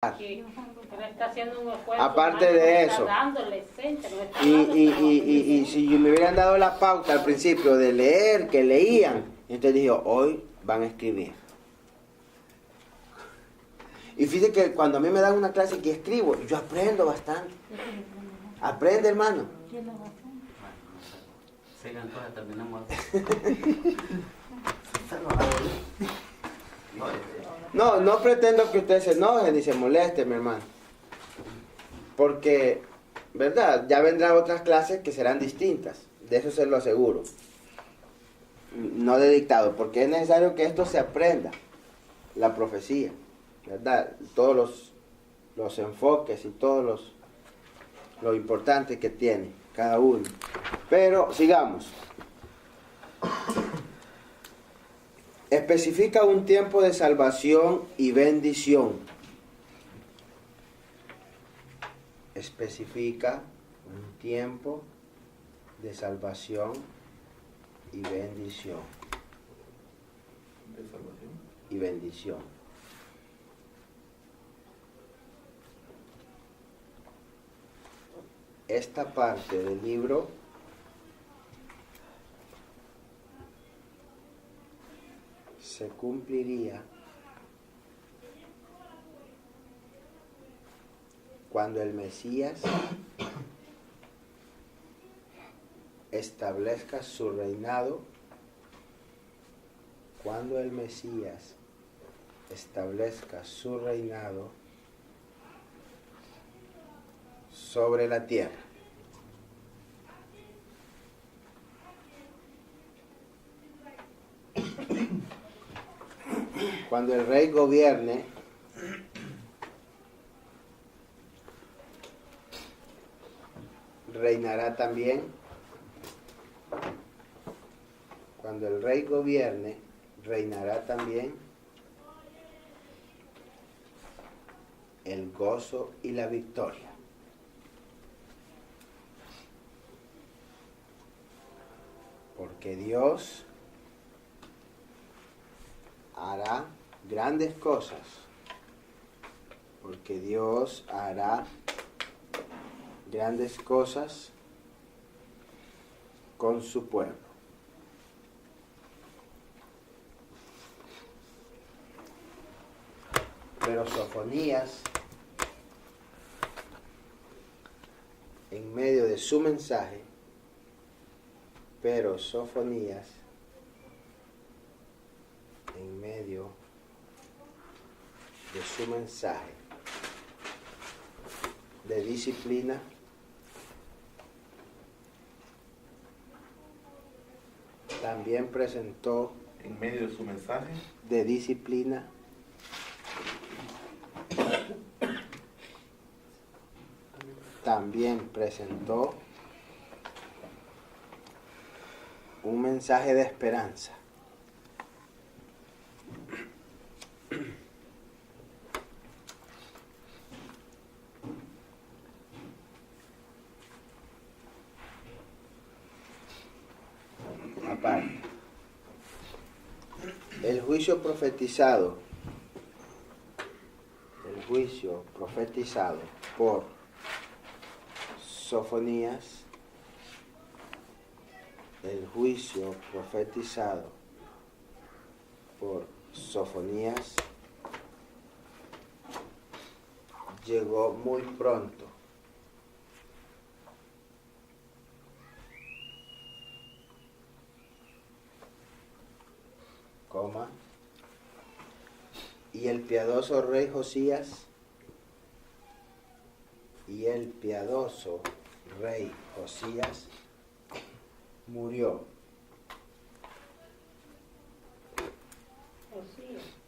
que no está haciendo un esfuerzo. Aparte humano, de está eso, dándole esencia, no está dando y si me hubieran dado la pauta al principio de leer, que leían, entonces dije, hoy van a escribir. Y fíjate que cuando a mí me dan una clase que escribo, yo aprendo bastante. Aprende, hermano. Sigan todas, terminamos. No pretendo que usted se enoje ni se moleste, mi hermano. Porque, ¿verdad? Ya vendrán otras clases que serán distintas. De eso se lo aseguro. No de dictado, porque es necesario que esto se aprenda. La profecía, ¿verdad? Todos los enfoques y todos lo importante que tiene cada uno. Pero sigamos. Especifica un tiempo de salvación y bendición. Especifica un tiempo de salvación y bendición. ¿De salvación? Y bendición. Esta parte del libro se cumpliría cuando el Mesías establezca su reinado, cuando el Mesías establezca su reinado sobre la tierra. Cuando el rey gobierne, reinará también. Cuando el rey gobierne, reinará también el gozo y la victoria. Porque Dios hará grandes cosas. Porque Dios hará grandes cosas con su pueblo. Pero Sofonías, en medio de su mensaje, en medio de su mensaje de disciplina, también presentó En medio de su mensaje, de disciplina también presentó un mensaje de esperanza. Aparte, el juicio profetizado por Sofonías, el juicio profetizado por Sofonías llegó muy pronto. Y el piadoso rey Josías murió.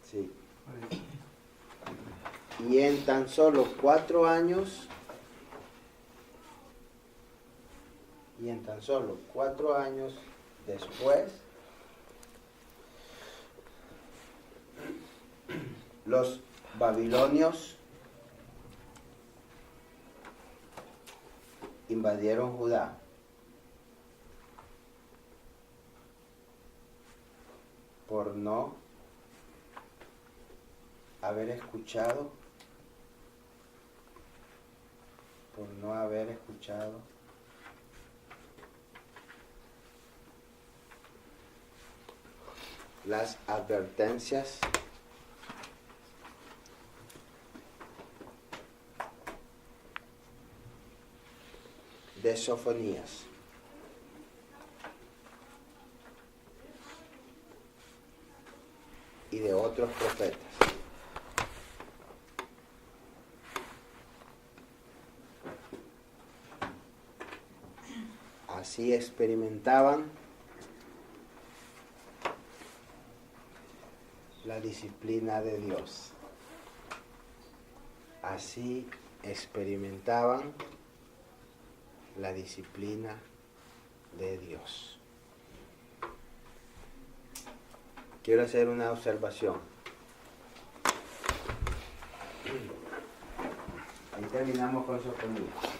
Sí. Y en tan solo 4 años, después, los babilonios invadieron Judá. Por no haber escuchado por no haber escuchado las advertencias de Sofonías. Y de otros profetas. Así experimentaban la disciplina de Dios. Así experimentaban la disciplina de Dios. Quiero hacer una observación. Ahí terminamos con Sofonías.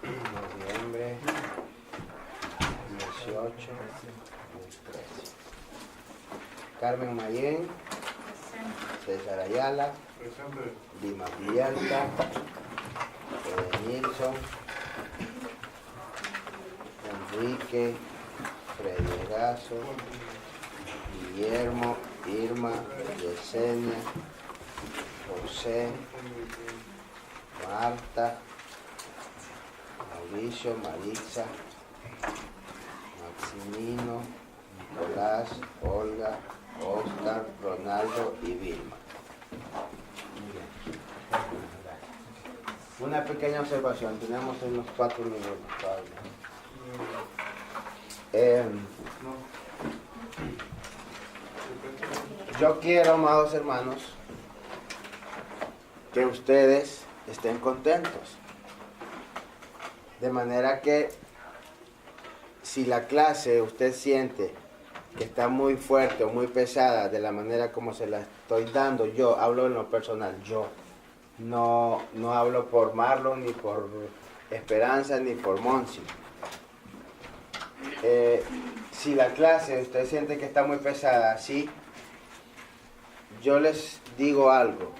Noviembre 18, 13. Carmen Mayén, César Ayala, Dima Villalta, Nilsson, Enrique, Freddy Gaso, Guillermo, Irma, Yesenia, José, Marta, Mauricio, Maritza, Maximino, Nicolás, Olga, Oscar, Ronaldo y Vilma. Una pequeña observación, tenemos unos 4 minutos todavía. Yo quiero, amados hermanos, que ustedes estén contentos. De manera que si la clase usted siente que está muy fuerte o muy pesada de la manera como se la estoy dando, yo hablo en lo personal, yo no hablo por Marlon, ni por Esperanza, ni por Monsi. Si la clase usted siente que está muy pesada, sí, yo les digo algo.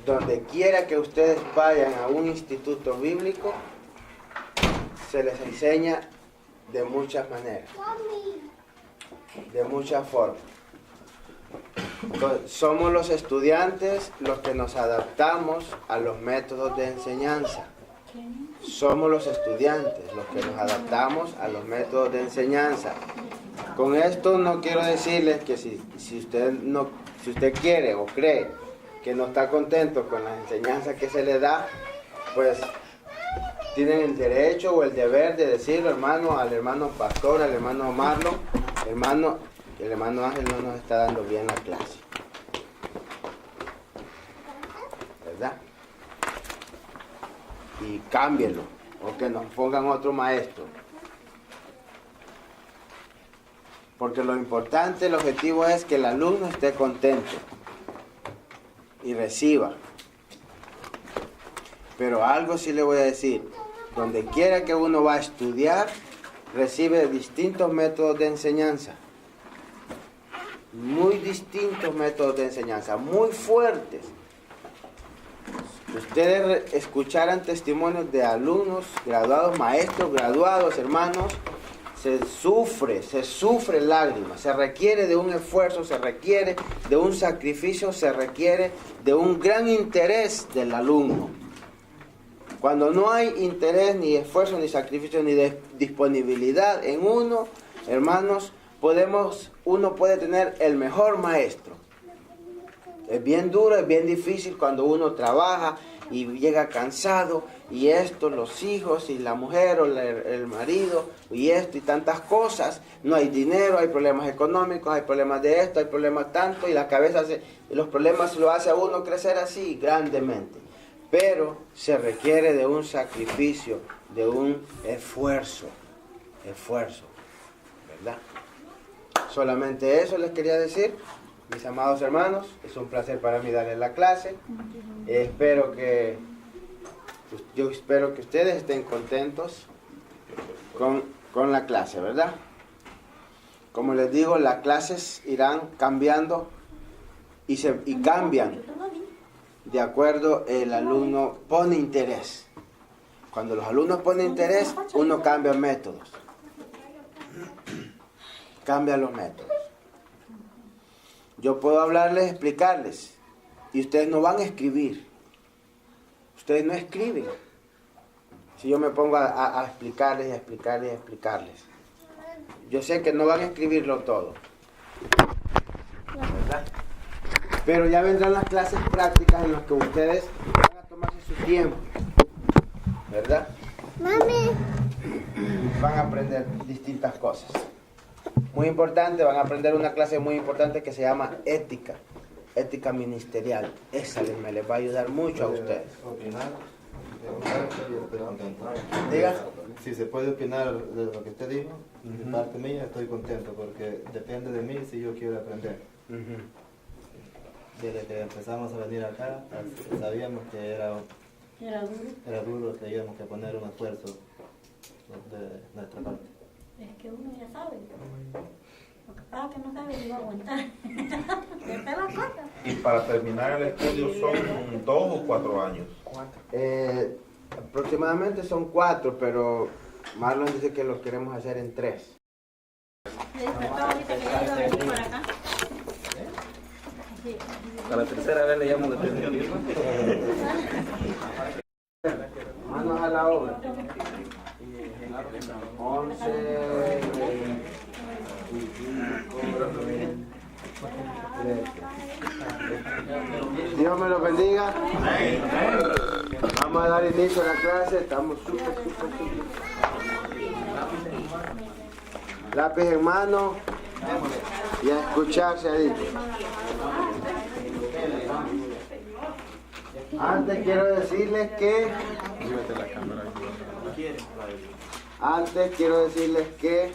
Donde quiera que ustedes vayan a un instituto bíblico, se les enseña de muchas maneras, de muchas formas. Entonces, somos los estudiantes los que nos adaptamos a los métodos de enseñanza. Somos los estudiantes los que nos adaptamos a los métodos de enseñanza. Con esto no quiero decirles que si usted quiere o cree que no está contento con la enseñanza que se le da, pues tienen el derecho o el deber de decirlo, hermano, al hermano pastor, al hermano Marlon, el hermano Ángel no nos está dando bien la clase, ¿verdad? Y cámbienlo, o que nos pongan otro maestro. Porque lo importante, el objetivo es que el alumno esté contento y reciba. Pero algo sí le voy a decir, donde quiera que uno va a estudiar, recibe distintos métodos de enseñanza. Muy distintos métodos de enseñanza, muy fuertes. Ustedes escucharan testimonios de alumnos graduados, maestros graduados, hermanos, se sufre lágrimas, se requiere de un esfuerzo, se requiere de un sacrificio, se requiere de un gran interés del alumno. Cuando no hay interés, ni esfuerzo, ni sacrificio, ni disponibilidad en uno, hermanos, uno puede tener el mejor maestro. Es bien duro, es bien difícil cuando uno trabaja y llega cansado, y esto, los hijos, y la mujer, o el marido, y esto, y tantas cosas. No hay dinero, hay problemas económicos, hay problemas de esto, hay problemas tanto, y la cabeza, los problemas lo hace a uno crecer así, grandemente. Pero se requiere de un sacrificio, de un esfuerzo, ¿verdad? Solamente eso les quería decir, mis amados hermanos. Es un placer para mí darles la clase. Yo espero que ustedes estén contentos con la clase, ¿verdad? Como les digo, las clases irán cambiando y cambian de acuerdo el alumno pone interés. Cuando los alumnos ponen interés, uno cambia métodos. Cambia los métodos. Yo puedo hablarles, explicarles, y ustedes no van a escribir. Ustedes no escriben. Si yo me pongo a explicarles, explicarles. Yo sé que no van a escribirlo todo, ¿verdad? Pero ya vendrán las clases prácticas en las que ustedes van a tomarse su tiempo, ¿verdad? Mami. Van a aprender distintas cosas. Muy importante, van a aprender una clase muy importante que se llama ética ministerial. Esa les va a ayudar mucho a ustedes. Diga. Si se puede opinar de lo que usted dijo, de parte mía estoy contento porque depende de mí si yo quiero aprender. Desde que empezamos a venir acá, sabíamos que era duro, que teníamos que poner un esfuerzo de nuestra parte. Es que uno ya sabe. Lo que pasa es que no sabe ni va a aguantar. Esta es la cosa. Y para terminar el estudio son 2 o 4 años. Aproximadamente son 4, pero Marlon dice que lo queremos hacer en 3. A la tercera vez le llamo de atención. Manos a la obra. 11, 25, Dios me lo bendiga. Vamos a dar inicio a la clase. Estamos súper. Lápiz en mano y a escuchar, se ha dicho. Antes quiero decirles que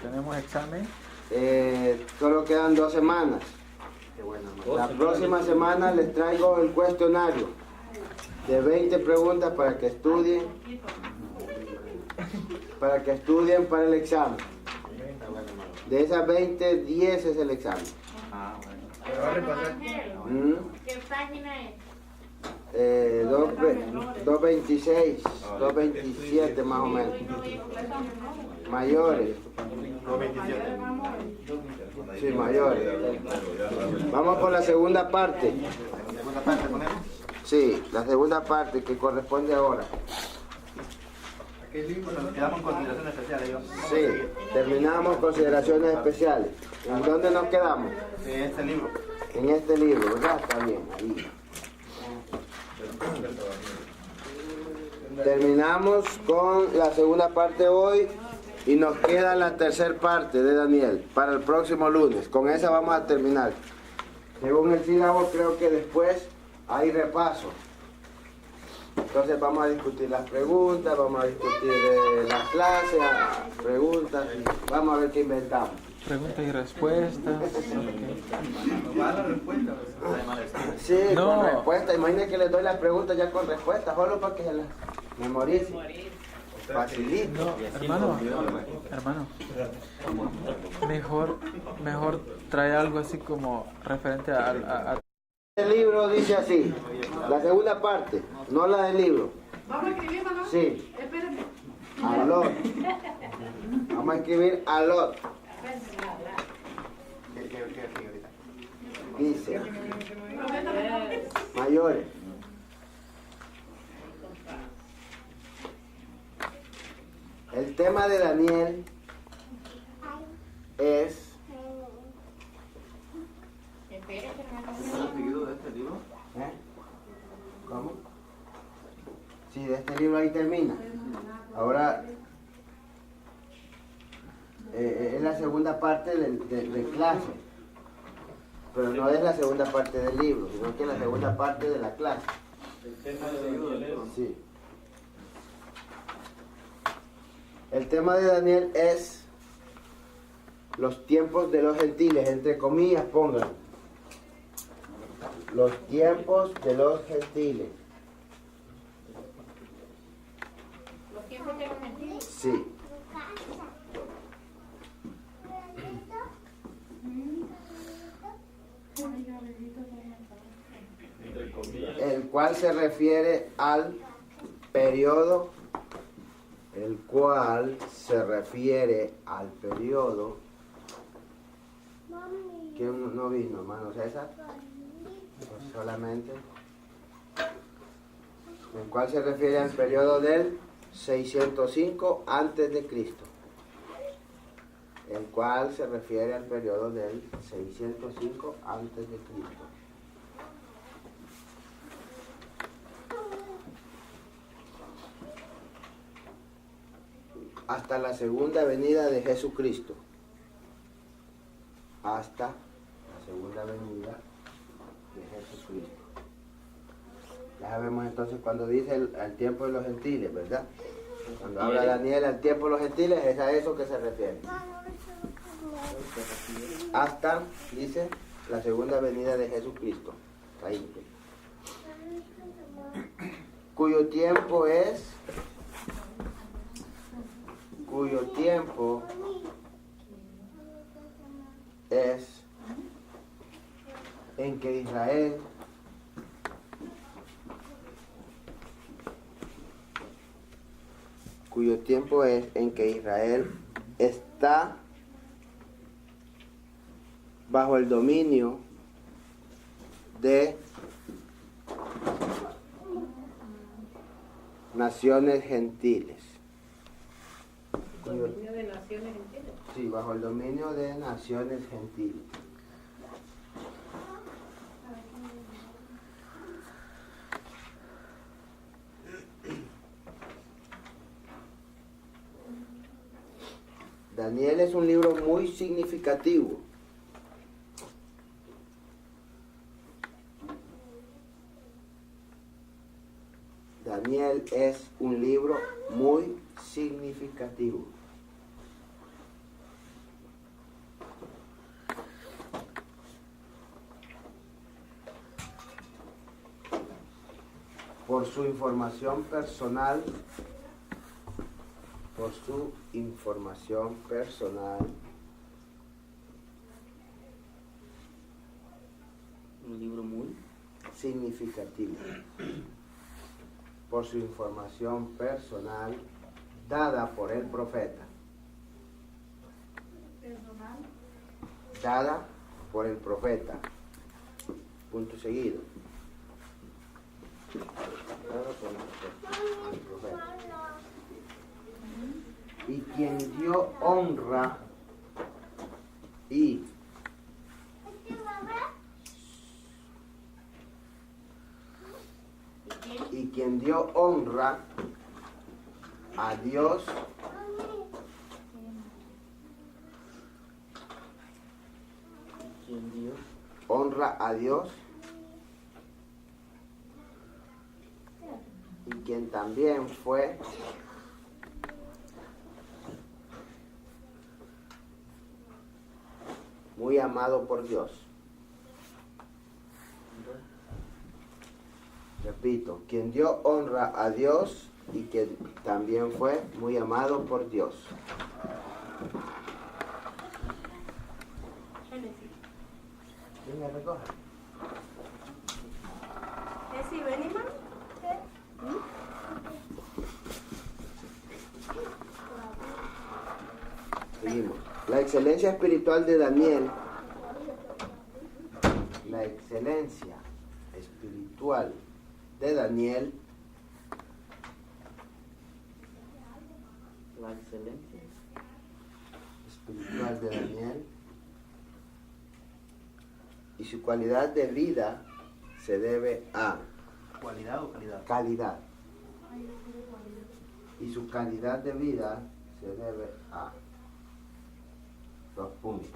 Tenemos examen. Solo quedan 2 semanas. La próxima semana les traigo el cuestionario de 20 preguntas para que estudien para el examen. De esas 20, 10 es el examen. ¿Qué página es? 226, 227 más o menos. Mayores. Sí, mayores. Vamos por la segunda parte. Sí, la segunda parte que corresponde ahora. Quedamos en consideraciones especiales. Sí, terminamos consideraciones especiales. ¿En dónde nos quedamos? En este libro. En este libro, ¿verdad? Está bien, ahí. Terminamos con la segunda parte hoy y nos queda la tercera parte de Daniel para el próximo lunes. Con esa vamos a terminar. Según el sílabo, creo que después hay repaso. Entonces vamos a discutir las preguntas, vamos a discutir las clases, preguntas, y vamos a ver qué inventamos. Preguntas y respuestas. Sí, No. con respuesta. Imagínate que les doy las preguntas ya con respuesta, solo para que se las memoricen. Facilito. No, hermano. Mejor trae algo así como referente a El libro dice así, la segunda parte, no la del libro. ¿Vamos a escribir, mamá? Sí, Espérame. alot. Vamos a escribir alot. Dice, mayores. El tema de Daniel es... Espérate, hermano. ¿Cómo? ahí termina. Ahora es la segunda parte de clase, pero no es la segunda parte del libro, sino que es la segunda parte de la clase. Sí. El tema de Daniel es los tiempos de los gentiles, entre comillas pongan. Los tiempos de los gentiles. Los tiempos de los gentiles. Sí. El cual se refiere al periodo, ¿quién no vino, hermano César? Pues solamente. El cual se refiere al periodo del 605 antes de Cristo. El cual se refiere al periodo del 605 antes de Cristo. Hasta la segunda venida de Jesucristo. Hasta la segunda venida de Jesucristo. Ya sabemos entonces cuando dice el tiempo de los gentiles, ¿verdad? Cuando habla Daniel al tiempo de los gentiles, es a eso que se refiere. Hasta, dice, la segunda venida de Jesucristo. Ahí. Cuyo tiempo es en que Israel está bajo el dominio de naciones gentiles. ¿Dominio de naciones gentiles? Sí, bajo el dominio de naciones gentiles. Daniel es un libro muy significativo. Daniel es un libro muy significativo. Por su información personal, Un libro muy significativo. Por su información personal dada por el profeta. Dada por el profeta. Punto seguido. Dada por el profeta. Y quien dio honra y quien dio honra a Dios y quien también fue muy amado por Dios. Repito, quien dio honra a Dios y que también fue muy amado por Dios. ¿Quién me recoge? ¿Ese ven, hermano? Seguimos. La excelencia espiritual de Daniel. La excelencia espiritual de Daniel. la excelencia Espiritual de Daniel. Y su calidad de vida se debe a ¿Cualidad o calidad? calidad. y su calidad de vida se debe a 2 puntos.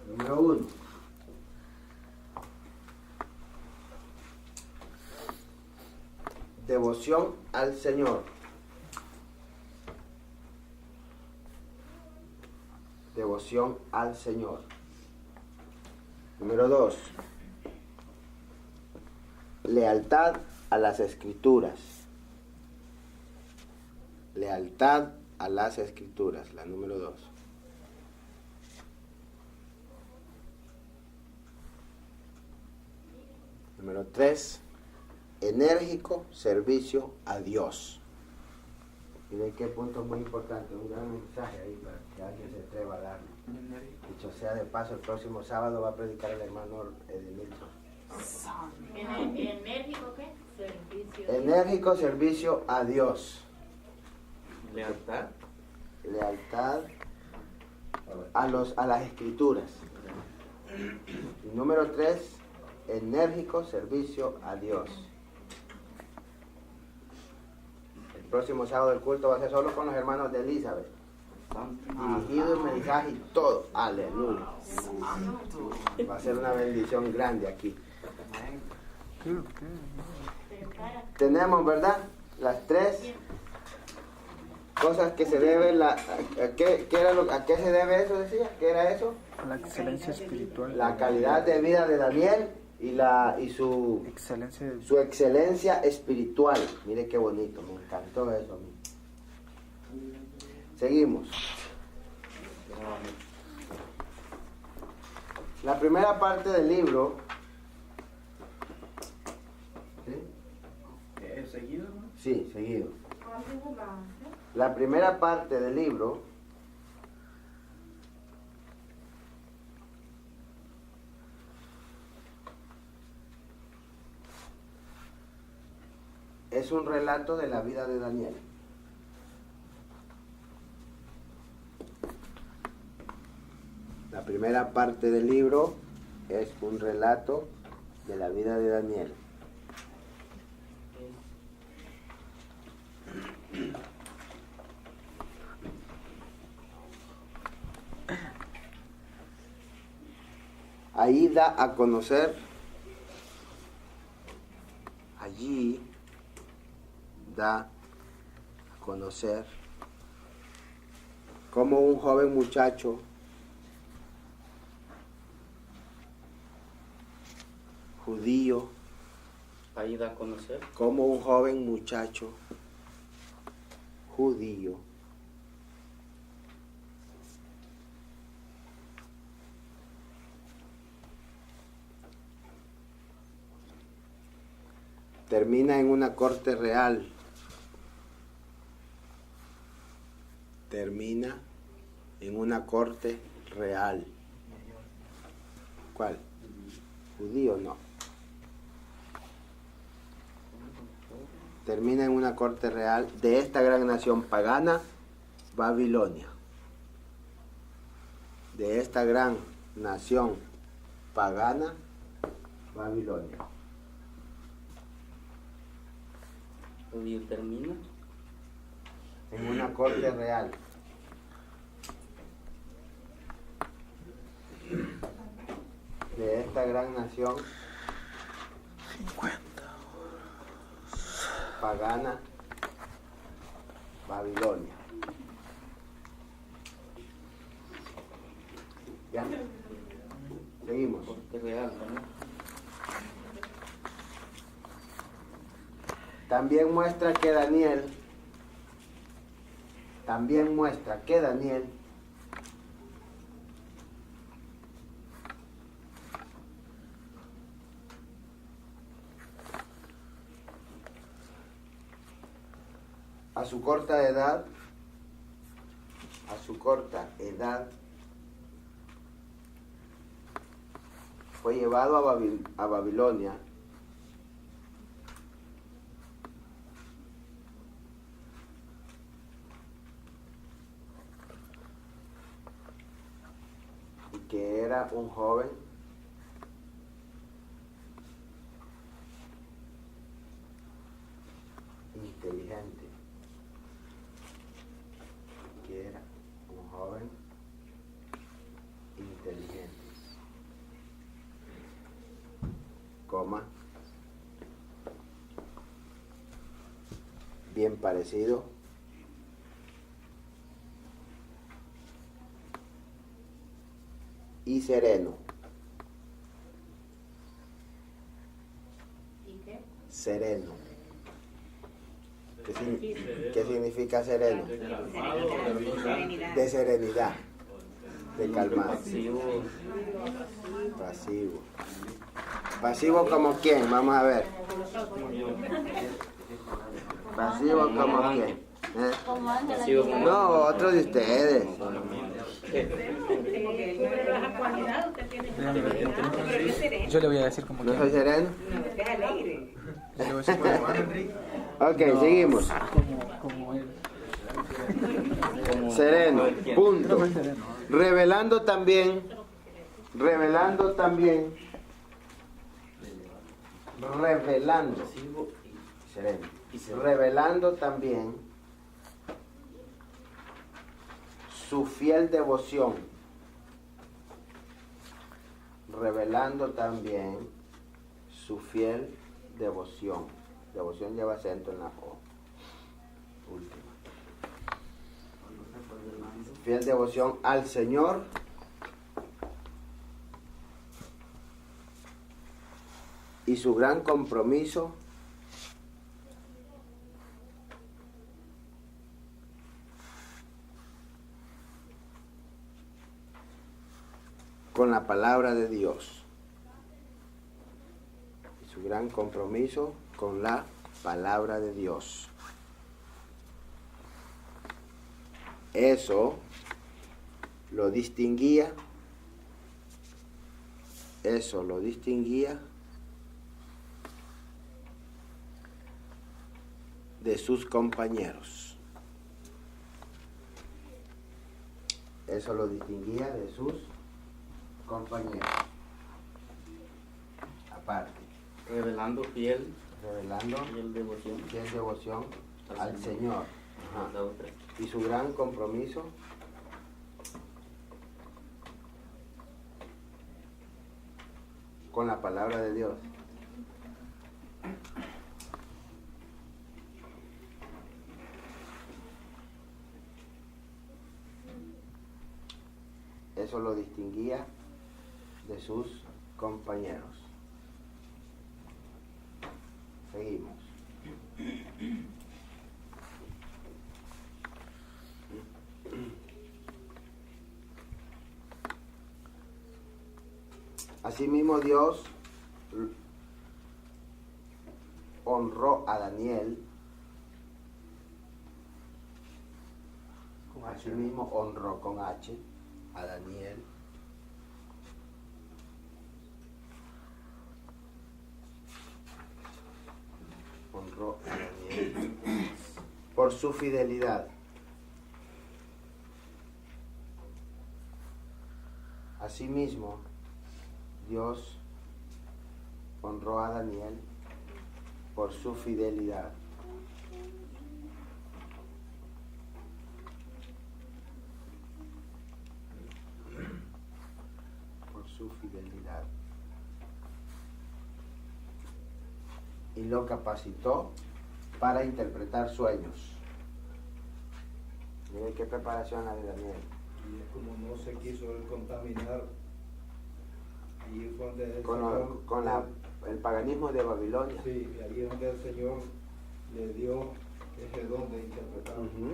Número 1. Devoción al Señor. Devoción al Señor. Número 2. Lealtad a las Escrituras. Lealtad a las Escrituras, la número 2. Número 3. Enérgico servicio a Dios. Miren qué punto muy importante, un gran mensaje ahí para que alguien se atreva a darle. Dicho sea de paso, el próximo sábado va a predicar el hermano Edenilson. ¿Enérgico qué? Servicio. Enérgico servicio a Dios. Lealtad. Lealtad a las Escrituras. Y número 3, enérgico servicio a Dios. El próximo sábado el culto va a ser solo con los hermanos de Elizabeth. Dirigido el mensaje y todo. Aleluya. Va a ser una bendición grande aquí. Tenemos, ¿verdad? Las 3 cosas que se deben. ¿A qué se debe eso? Decía, ¿qué era eso? La excelencia espiritual. La calidad de vida de Daniel y su excelencia espiritual. Mire qué bonito, me encantó eso a mí. Seguimos. La primera parte del libro. ¿Sí? ¿Es seguido, no? Sí, seguido. La primera parte del libro es un relato de la vida de Daniel. La primera parte del libro es un relato de la vida de Daniel. Ahí da a conocer, allí da a conocer cómo un joven muchacho judío, Ahí da a conocer. como un joven muchacho judío termina en una corte real. Termina en una corte real. ¿Cuál? Judío, no. Termina en una corte real de esta gran nación pagana, Babilonia. De esta gran nación pagana, Babilonia. Y termina. En una corte real. De esta gran nación pagana, Babilonia. ¿Ya? Seguimos. Corte real, ¿no? También muestra que Daniel a su corta edad fue llevado a Babilonia y que era un joven bien parecido. Y sereno. ¿Y qué? Sereno. ¿Qué significa sereno? De serenidad. De calmado. Pasivo. Pasivo. ¿Pasivo como quién? Vamos a ver. ¿Pasivo como quién? ¿Eh? Como ángel. Pasivo como- No, otro de ustedes. Déjame ver qué tiene. Yo le voy a decir como ¿No que. soy sereno? Yo le voy a decir Ok, No, seguimos. como él. Sereno, punto. Creo que es sereno. Revelando también, revelando, sereno, revelando también su fiel devoción, revelando también su fiel devoción. Devoción lleva acento en la O. Última. Fiel devoción al Señor y su gran compromiso con la palabra de Dios. Y su gran compromiso con la palabra de Dios. Eso lo distinguía de sus compañeros. Eso lo distinguía de sus compañeros. Aparte, Revelando fiel revelando devoción. fiel devoción al Señor. Ajá. La otra. Y su gran compromiso con la palabra de Dios. Eso lo distinguía de sus compañeros. Seguimos. Asimismo Dios honró a Daniel. Asimismo honró con H a Daniel. Honró a Daniel por su fidelidad. Asimismo, Dios honró a Daniel por su fidelidad. Por su fidelidad. Y lo capacitó para interpretar sueños. Miren qué preparación la de Daniel. Y es como no se quiso él contaminar, ahí fue donde el Con Señor, el paganismo de Babilonia. sí, y ahí es donde el Señor le dio ese don de interpretar. Ujú.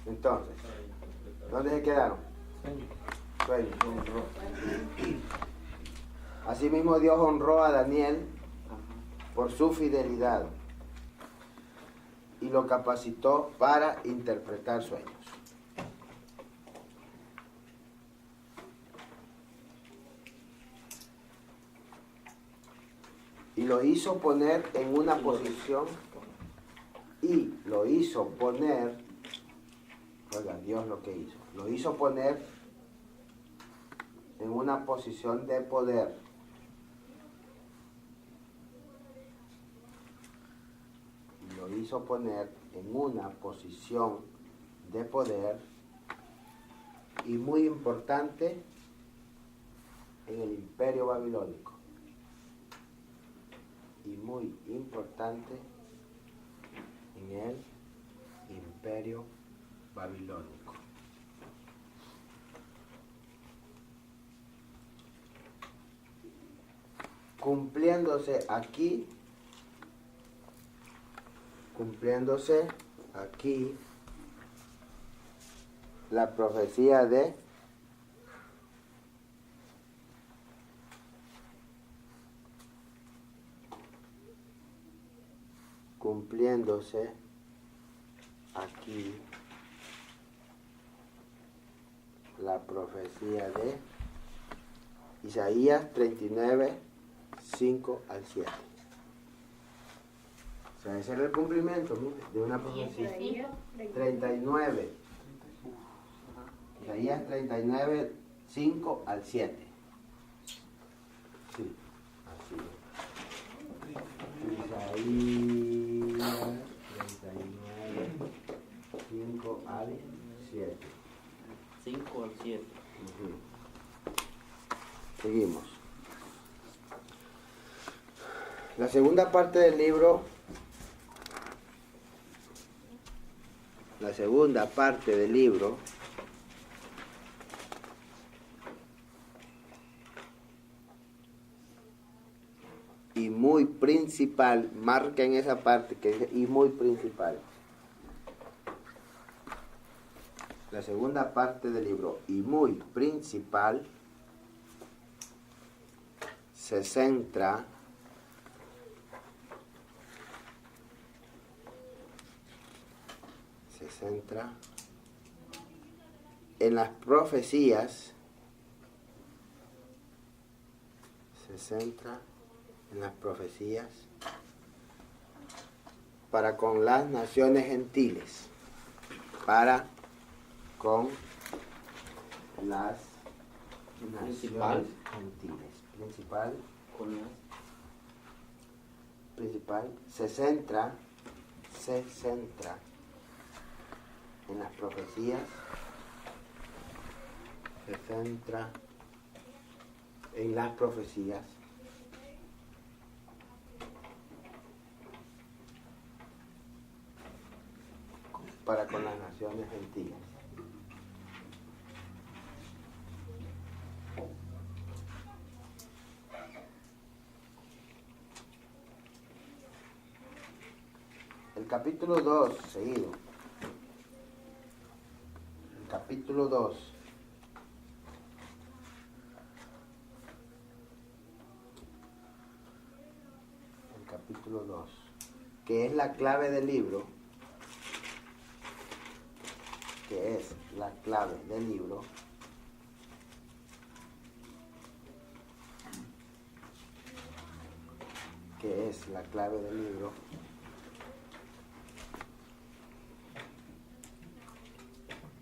Entonces, ¿dónde se quedaron? Sueños. Asimismo Dios honró a Daniel por su fidelidad y lo capacitó para interpretar sueños. Y lo hizo poner en una posición, oiga, Dios lo que hizo, lo hizo poner en una posición de poder. Lo hizo poner en una posición de poder y muy importante en el imperio babilónico. Y muy importante en el imperio babilónico. Cumpliéndose aquí la profecía de Isaías 39, 5 al 7. O sea, ese era el cumplimiento, mire, de una profecía. 39. Isaías 39, 5 al 7. Sí, así es. Isaías 39, 5 al 7. 5 al 7. Seguimos. La segunda parte del libro, y muy principal, marquen esa parte que dice y muy principal. La segunda parte del libro, y muy principal, se centra en las profecías, para con las naciones gentiles, principal se centra en las profecías, para con las naciones gentiles. El capítulo 2, seguido. El capítulo 2. Que es la clave del libro. Que es la clave del libro.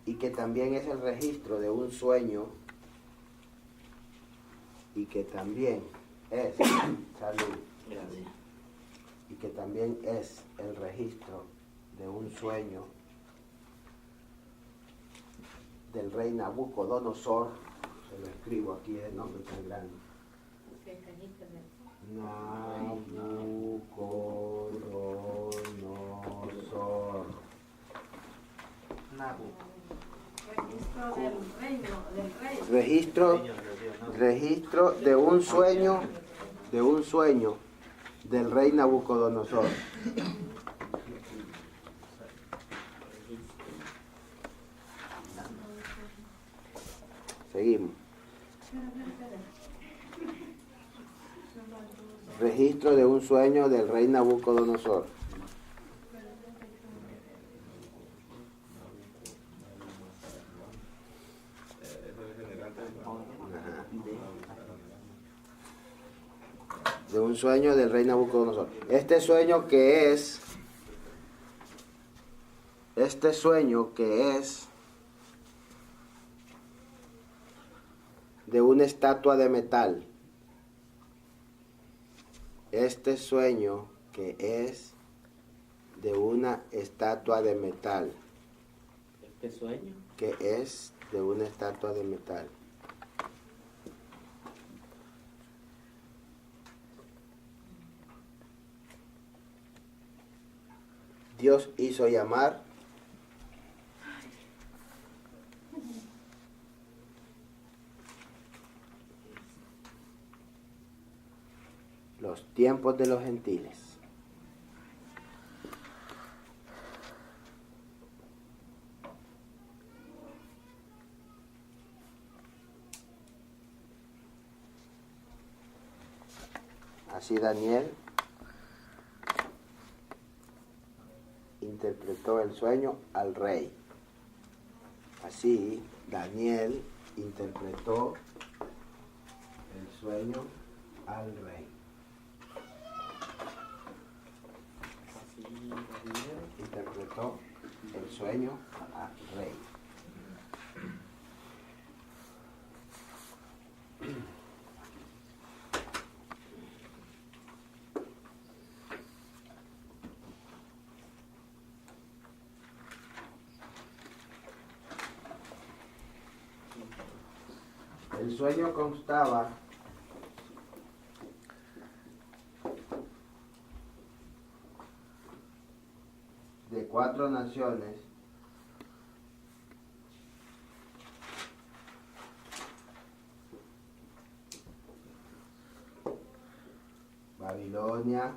Y que también es el registro de un sueño, y que también es el registro de un sueño del rey Nabucodonosor. Se lo escribo aquí, el nombre tan grande. Nabucodonosor. Registro de un sueño del rey Nabucodonosor. Seguimos. Registro de un sueño del rey Nabucodonosor. De un sueño del rey Nabucodonosor. Este sueño que es de una estatua de metal. Este sueño que es de una estatua de metal. ¿Este sueño? Que es de una estatua de metal. Dios hizo llamar los tiempos de los gentiles. Así Daniel interpretó el sueño al rey. Así Daniel interpretó el sueño al rey. Así, Daniel. Interpretó el sueño al rey. El sueño constaba de 4 naciones Babilonia,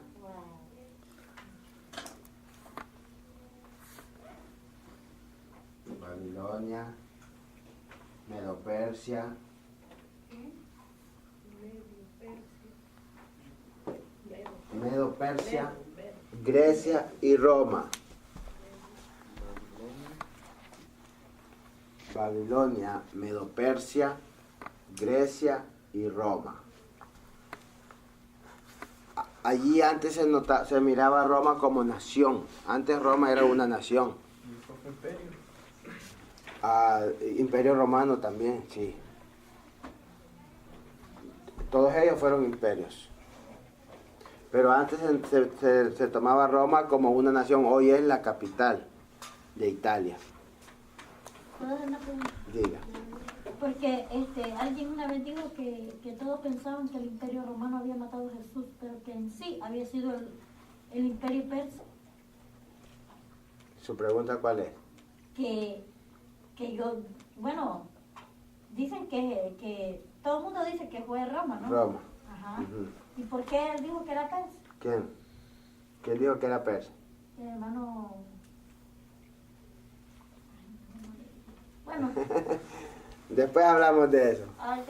Medo-Persia, Medo-Persia, Grecia y Roma. Babilonia, Medo-Persia, Grecia y Roma. Allí antes se miraba a Roma como nación. Antes Roma era una nación. Imperio Romano también, sí. Todos ellos fueron imperios. Pero antes se tomaba Roma como una nación. Hoy es la capital de Italia. ¿Puedo hacer una pregunta? Diga. Porque alguien una vez dijo que todos pensaban que el imperio romano había matado a Jesús, pero que en sí había sido el imperio persa. ¿Su pregunta cuál es? Dicen que todo el mundo dice que fue Roma, ¿no? Roma. Ajá. Ujú. ¿Y por qué él dijo que era persa? ¿Quién? ¿Quién dijo que era persa? El hermano... Bueno, Después hablamos de eso. ok.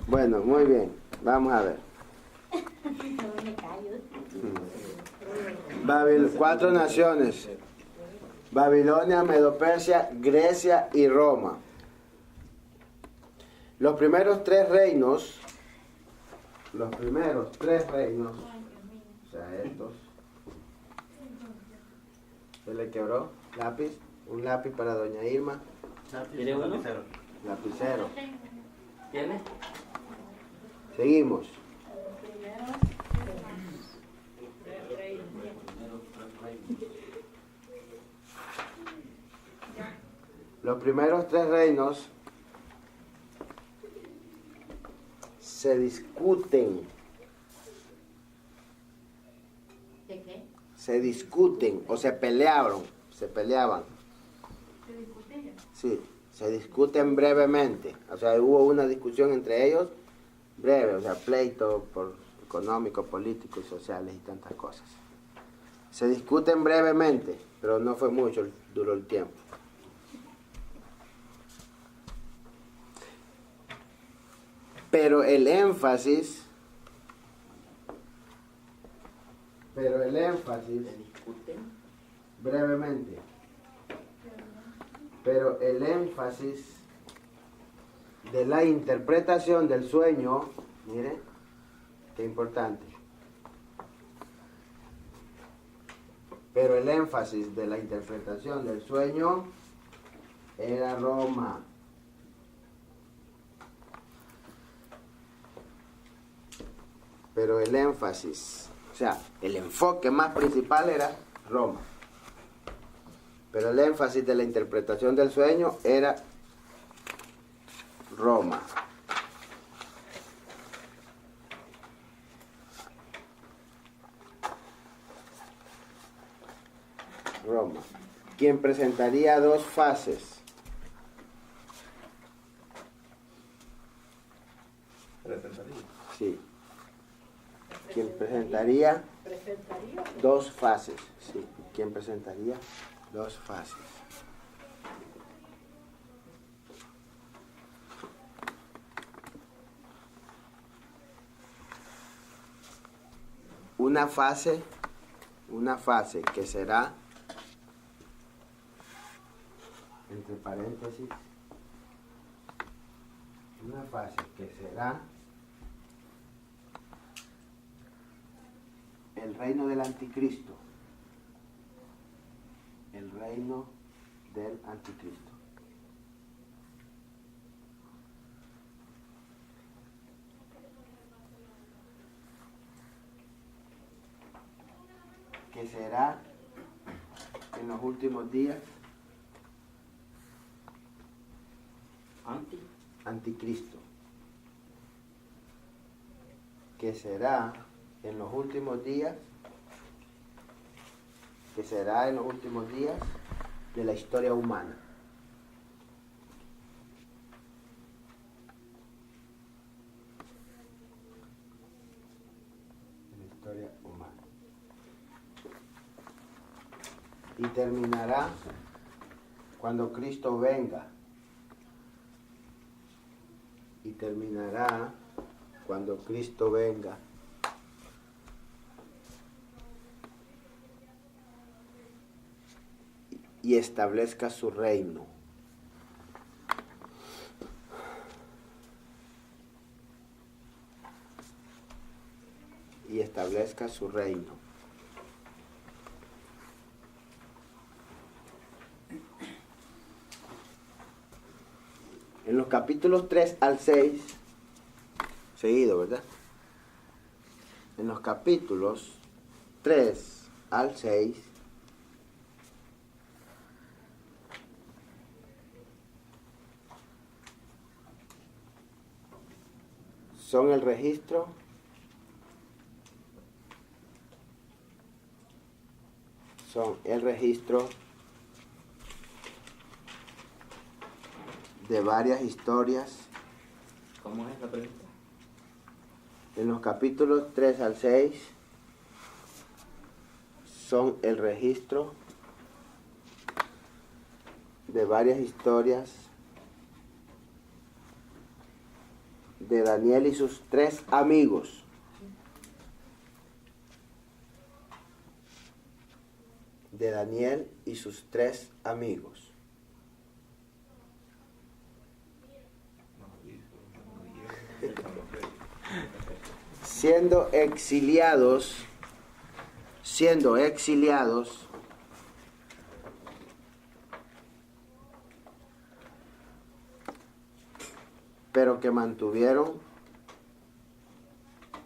Bueno, muy bien. Vamos a ver. Yo me callo. 4 naciones. Babilonia, Medo-Persia, Grecia y Roma. Los primeros 3 reinos, o sea, estos. ¿Se le quebró? ¿Lápiz? Un lápiz para doña Irma. ¿Quiere uno? Lapicero. ¿Tiene? Seguimos. Los primeros 3 reinos se discuten. ¿De qué? Se discuten o se peleaban. ¿Se discutían? Sí, se discuten brevemente. O sea, hubo una discusión entre ellos breve, o sea, pleito por económico, político y sociales y tantas cosas. Se discuten brevemente, pero no fue mucho, duró el tiempo. Pero el énfasis ¿Se discuten? brevemente. Pero el énfasis de la interpretación del sueño, mire, qué importante. Pero el énfasis de la interpretación del sueño era Roma. Pero el énfasis, o sea, el enfoque más principal era Roma. Pero el énfasis de la interpretación del sueño era Roma. Roma, quien presentaría dos fases. Presentaría. Sí. Quien presentaría dos fases. Sí. Quien presentaría dos fases. Una fase que será, entre paréntesis, una fase que será el reino del anticristo. El reino del anticristo. Que será en los últimos días anticristo. Que será en los últimos días, de la historia humana. De la historia humana. Y terminará cuando Cristo venga. Y terminará cuando Cristo venga. Y establezca su reino. Y establezca su reino. En los capítulos 3 al 6, seguido, ¿verdad? En los capítulos 3 al 6, son el registro de varias historias. ¿Cómo es la pregunta? En los capítulos 3 al 6 son el registro de varias historias de Daniel y sus 3 amigos. De Daniel y sus 3 amigos. Siendo exiliados, pero que mantuvieron,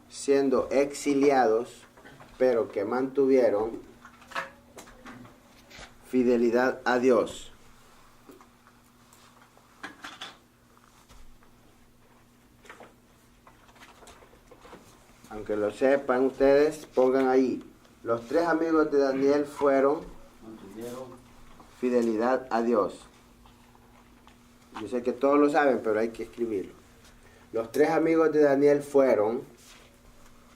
siendo exiliados, pero que mantuvieron fidelidad a Dios. Aunque lo sepan ustedes, pongan ahí. Los 3 amigos de Daniel mantuvieron fidelidad a Dios. Yo sé que todos lo saben, pero hay que escribirlo. Los 3 amigos de Daniel fueron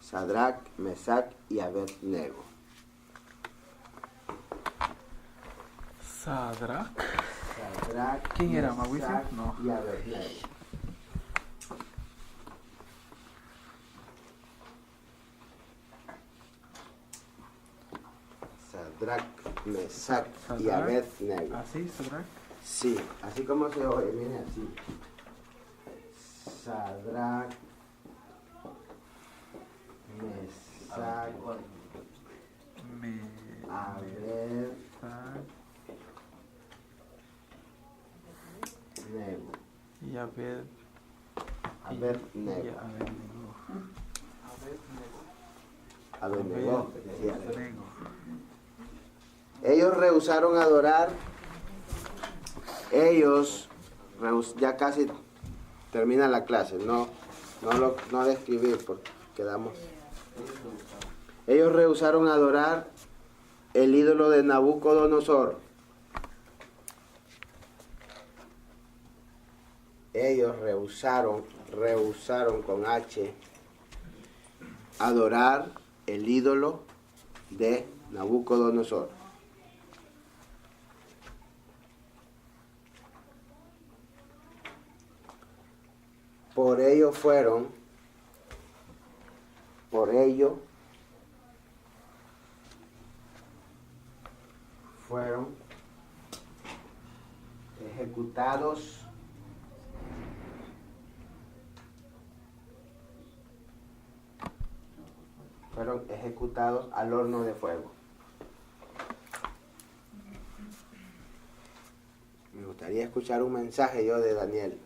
Sadrach, Mesach y Abednego. Sadrach. Sadrach, ¿Quién era? Mesach ¿Mauricio? No. y Abednego. Sadrach, Mesach y Abednego. ¿Así, Sadrach? Sí, así como se oye, viene así. Sadrach, Mesach, Abednego. Y Abednego. Abednego. Ellos rehusaron adorar. Ya casi termina la clase, no de escribir porque quedamos. Ellos rehusaron adorar el ídolo de Nabucodonosor. Ellos rehusaron con H adorar el ídolo de Nabucodonosor. Por ello fueron ejecutados al horno de fuego. Me gustaría escuchar un mensaje yo de Daniel,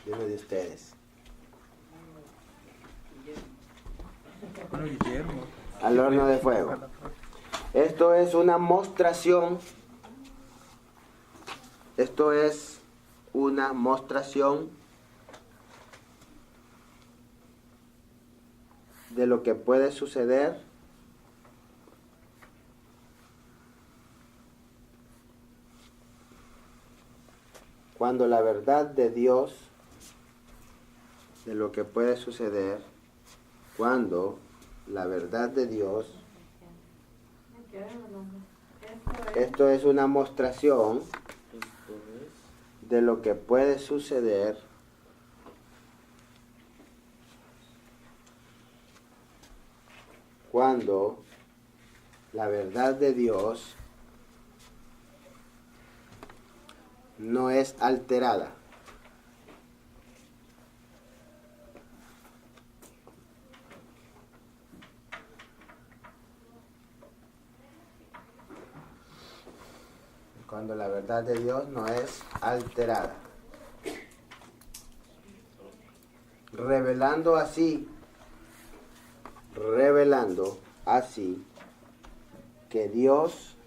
de uno de ustedes. Bueno, Guillermo. Al horno de fuego. Esto es una mostración. Esto es una mostración de lo que puede suceder cuando la verdad de Dios, de lo que puede suceder cuando la verdad de Dios, esto es una mostración de lo que puede suceder cuando la verdad de Dios no es alterada. Cuando la verdad de Dios no es alterada. Revelando así que Dios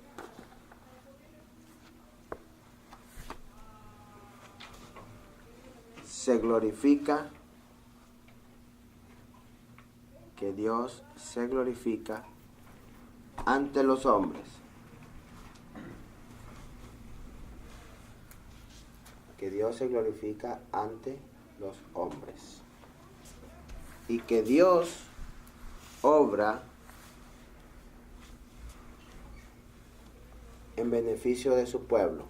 se glorifica, ante los hombres. Que Dios se glorifica ante los hombres. Y que Dios obra en beneficio de su pueblo.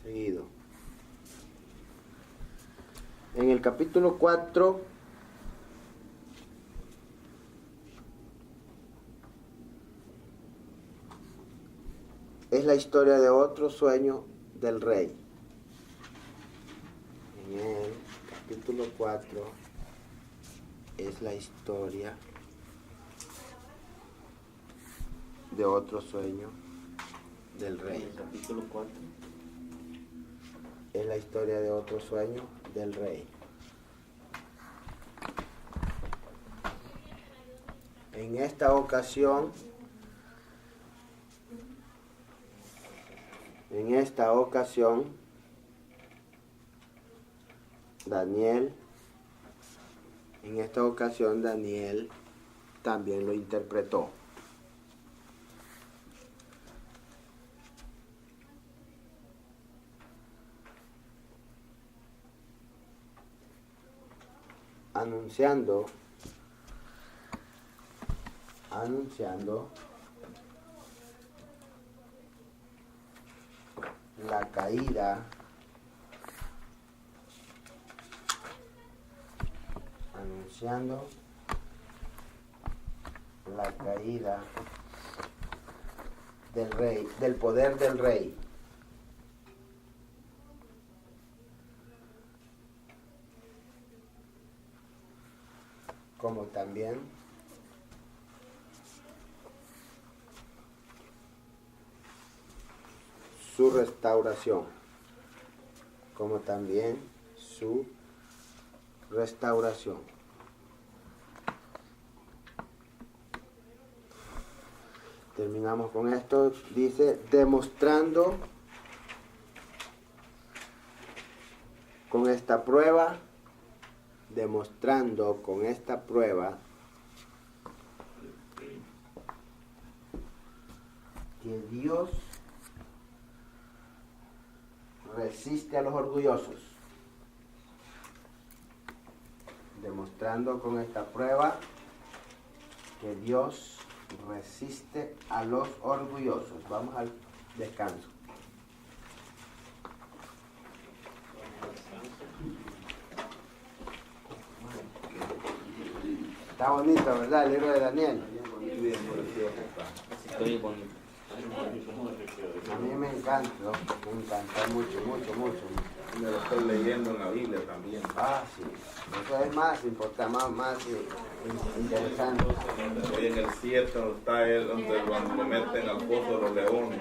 Seguido. En el capítulo 4 es la historia de otro sueño del rey. En el capítulo 4 es la historia de otro sueño del rey. El capítulo 4. Es la historia de otro sueño del rey. En esta ocasión, Daniel también lo interpretó. Anunciando la caída del rey, del poder del rey. Como también su restauración. Terminamos con esto. Dice, demostrando con esta prueba, demostrando con esta prueba que Dios resiste a los orgullosos. Demostrando con esta prueba que Dios resiste a los orgullosos. Vamos al descanso. Está bonito, ¿verdad? El libro de Daniel. Estoy bonito. A mí me encanta mucho, mucho, mucho. Me lo estoy leyendo en la Biblia también. Ah, sí. Eso es más importante, más interesante. Hoy en el 7 está él donde lo meten al pozo de los leones.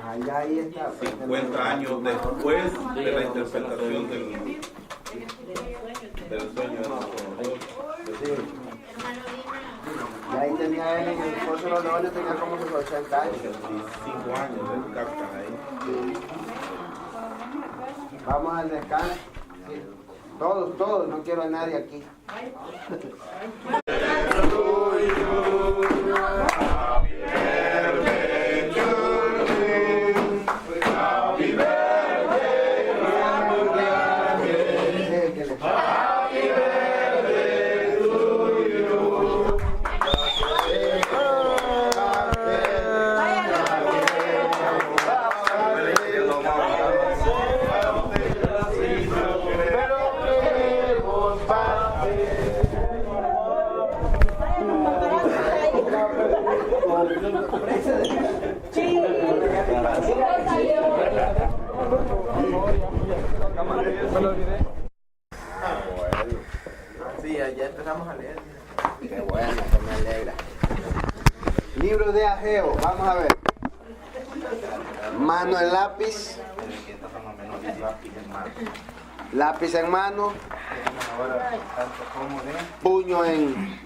Allá ahí está. 50 años después de la interpretación del sueño de Nabucodonosor. Sí. Y ahí tenía él en el pozo de los leones, tenía como sus 80 años. 5 años del captan ahí. Vamos al descanso. Todos, no quiero a nadie aquí. Sí, ya empezamos a leer. Qué bueno, eso me alegra. Libro de Ageo, vamos a ver. Mano en lápiz. Lápiz en mano. Puño en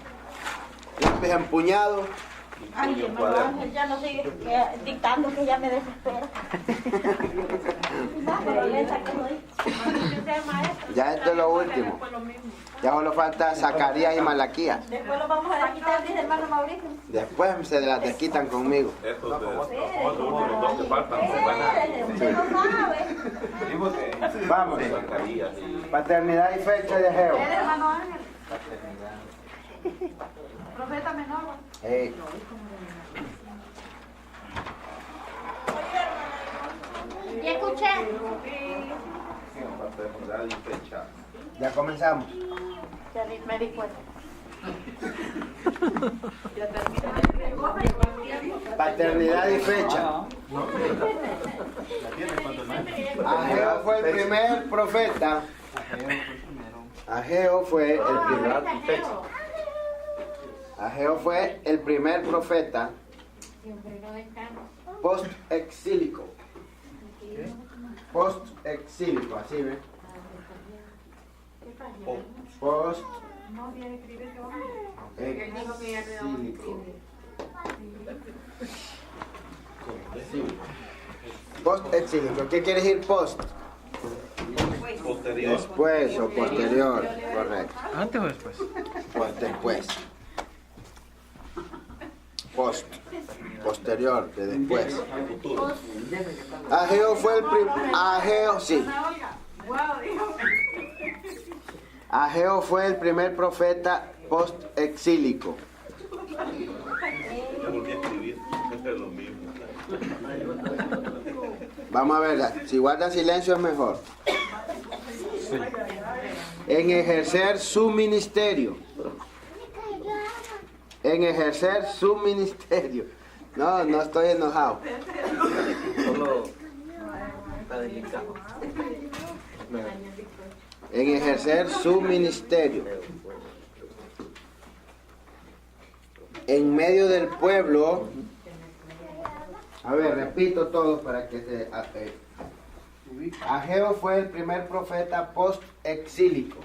lápiz empuñado. Ay, hermano Ángel, ya no sigue dictando, que ya me desespera. Ya esto es lo último. Ya solo falta Zacarías y Malaquías. Después lo vamos a quitar, dice el hermano Mauricio. Después se las desquitan conmigo. Estos de los dos que faltan se van Usted no sabe. Vamos. Zacarías y Paternidad y fecha de Ageo. Hermano Ángel. Profeta menor. Hey. ¿Y escuché? paternidad y fecha. Ya comenzamos. Ya me di cuenta. Paternidad y fecha. Ageo fue el primer profeta. Ageo fue el primer. Ageo fue el primer profeta post-exílico. Post-exílico, así ven. Post-exílico. Post-exílico. ¿Qué quiere decir post? Posterior. Después o posterior, correcto. ¿Antes o después? Pues después. Post. Posterior, de después. Ageo fue el Ageo fue el primer profeta post-exílico. Yo volví a escribir, es lo mismo. Vamos a ver, si guardan silencio es mejor. En ejercer su ministerio. En ejercer su ministerio. No, no estoy enojado. Solo está delicado. En ejercer su ministerio. En medio del pueblo. A ver, repito todo para que se... Ageo fue el primer profeta post-exílico.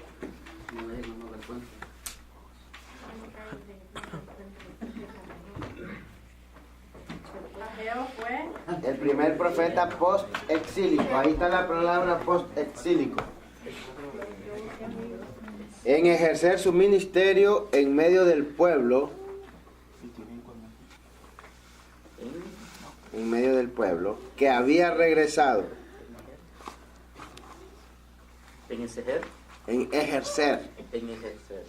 El primer profeta post-exílico. Ahí está la palabra post-exílico. En ejercer su ministerio en medio del pueblo, que había regresado. En ejercer. En ejercer. En ejercer.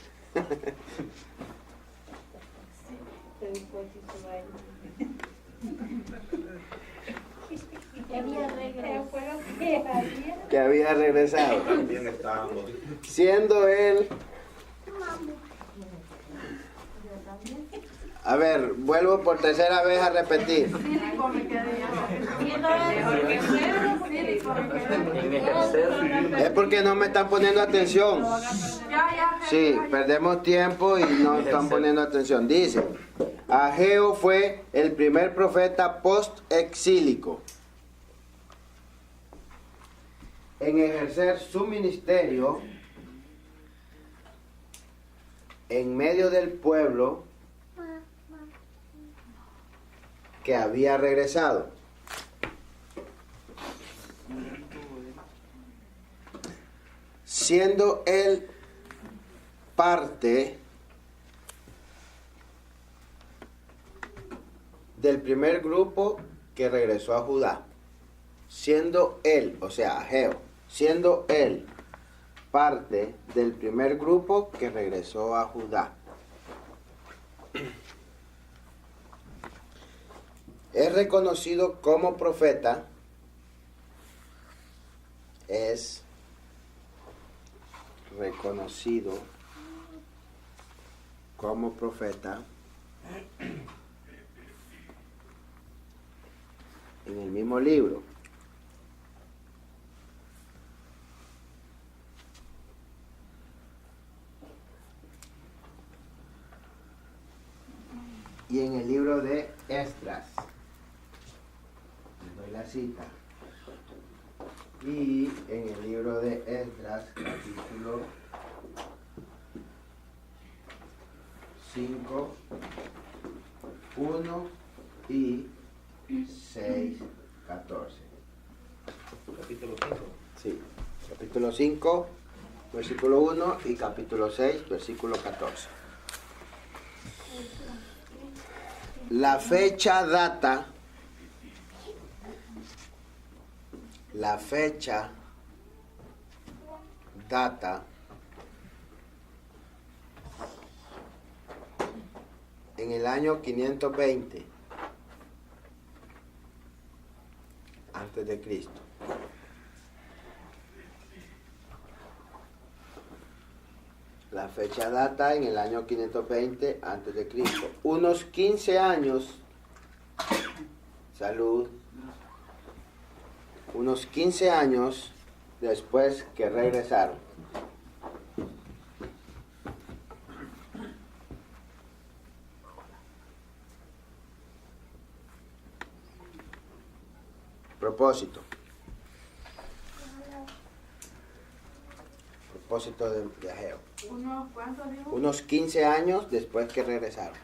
Que había regresado. También estábamos. Siendo él. A ver, vuelvo por tercera vez a repetir. En ejercer. Es porque no me están poniendo atención. Sí, perdemos tiempo y no están poniendo atención. Dice, Ageo fue el primer profeta post-exílico en ejercer su ministerio en medio del pueblo que había regresado. Siendo él parte del primer grupo que regresó a Judá. Siendo él, o sea, Ageo, siendo él parte del primer grupo que regresó a Judá. Es reconocido como profeta, es reconocido como profeta en el mismo libro. Y en el libro de Esdras. Les doy la cita. Y en el libro de Esdras, capítulo 5, 1 y 6, 14. Capítulo 5. Sí, capítulo 5, versículo 1 y capítulo 6, versículo 14. La fecha data en el año 520 antes de Cristo. La fecha data en el año 520 antes de Cristo. Unos 15 años, salud, unos 15 años después que regresaron. Propósito de Ageo. Unos 15 años después que regresaron.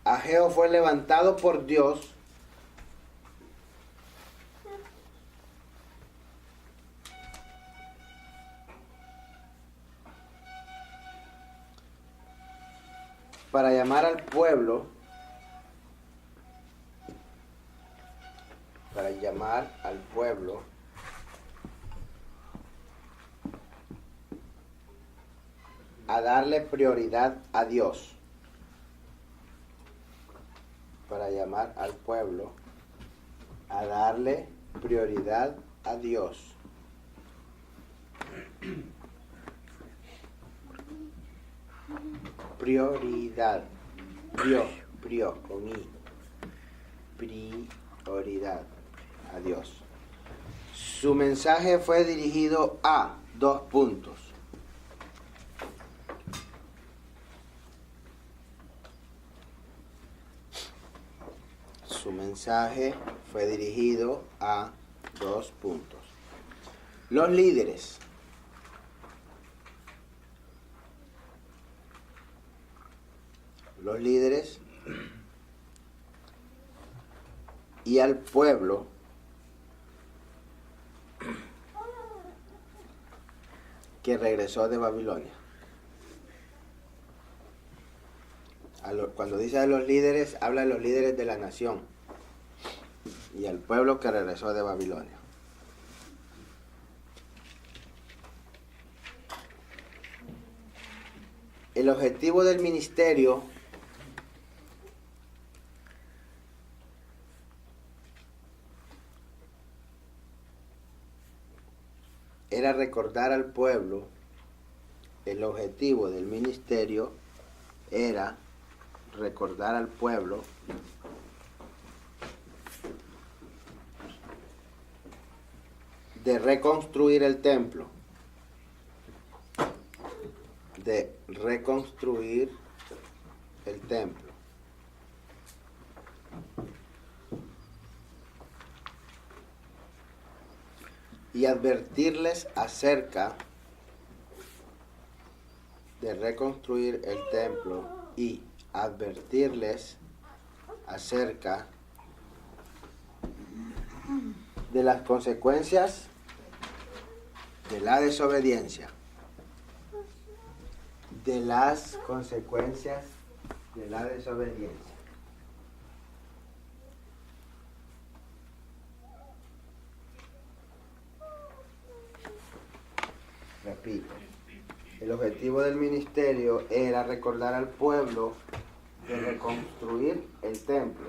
Ageo fue levantado por Dios para llamar al pueblo a darle prioridad a Dios. Para llamar al pueblo a darle prioridad a Dios. Prioridad. Con I. Prioridad a Dios. Su mensaje fue dirigido a 2 puntos. Su mensaje fue dirigido a 2 puntos. Los líderes. Los líderes y al pueblo que regresó de Babilonia. Cuando dice a los líderes, habla de los líderes de la nación y al pueblo que regresó de Babilonia. El objetivo del ministerio era recordar al pueblo, el objetivo del ministerio era recordar al pueblo de reconstruir el templo, de reconstruir el templo. Y advertirles acerca de reconstruir el templo y advertirles acerca de las consecuencias de la desobediencia. De las consecuencias de la desobediencia. Repito, el objetivo del ministerio era recordar al pueblo de reconstruir el templo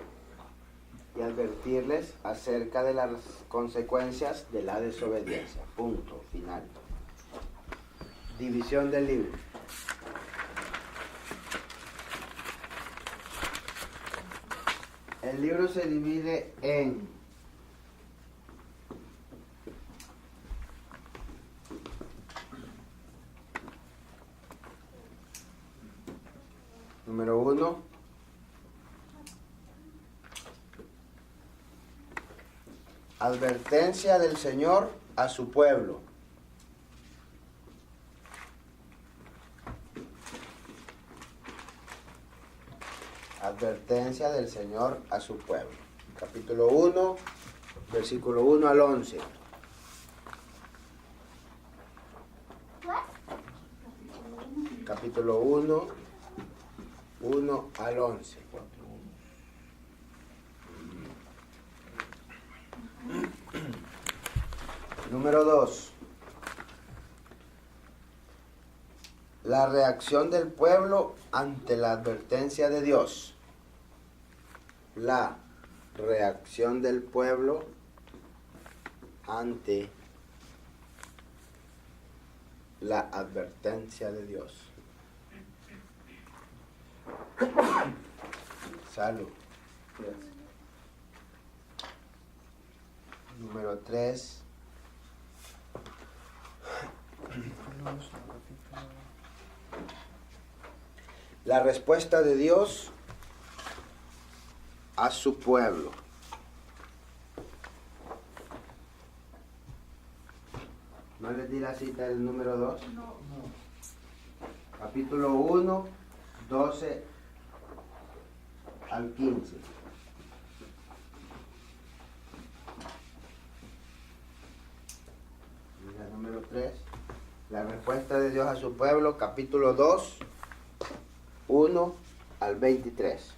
y advertirles acerca de las consecuencias de la desobediencia. Punto final. División del libro. El libro se divide en número 1, advertencia del Señor a su pueblo. Advertencia del Señor a su pueblo. Capítulo 1, versículo 1 al 11. Capítulo 1, 1 al 11. Número 2. La reacción del pueblo ante la advertencia de Dios. La reacción del pueblo ante la advertencia de Dios. Salud. Número 3. La respuesta de Dios a su pueblo. ¿No les di la cita del número 2? No. Capítulo 1, 12 al 15. Y la número 3. La respuesta de Dios a su pueblo, capítulo 2, 1 al 23.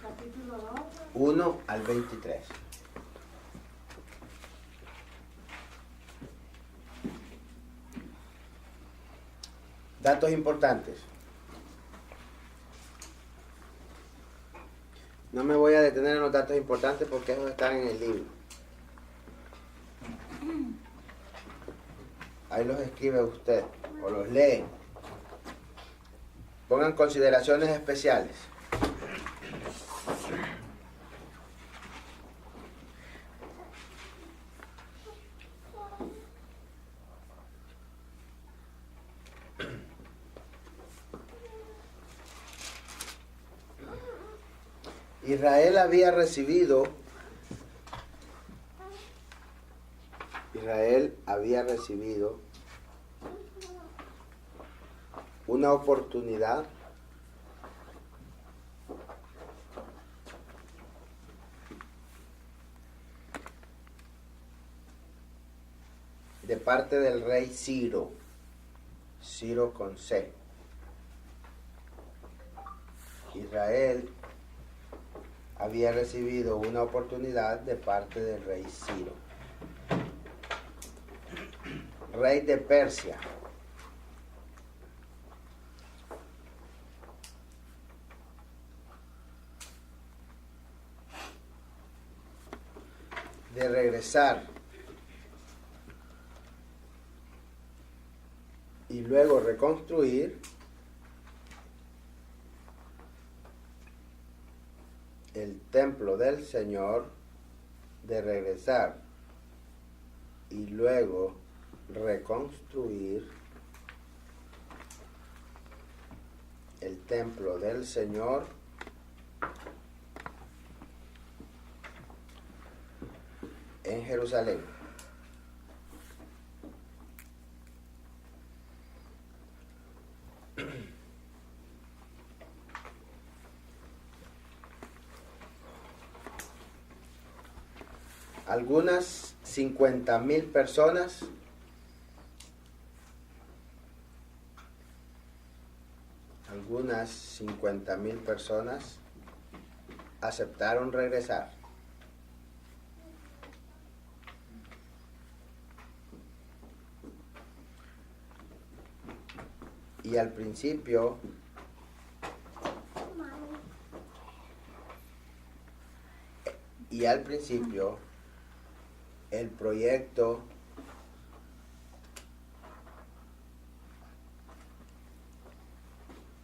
Capítulo 2. 1 al 23. Datos importantes. No me voy a detener en los datos importantes porque esos están en el libro. Ahí los escribe usted o los lee. Pongan consideraciones especiales. Israel había recibido una oportunidad de parte del rey Ciro, Ciro con C. Israel había recibido una oportunidad de parte del rey Ciro, rey de Persia. De regresar y luego reconstruir el templo del Señor, de regresar y luego reconstruir el templo del Señor en Jerusalén. Algunas 50,000 personas aceptaron regresar. Y al principio el proyecto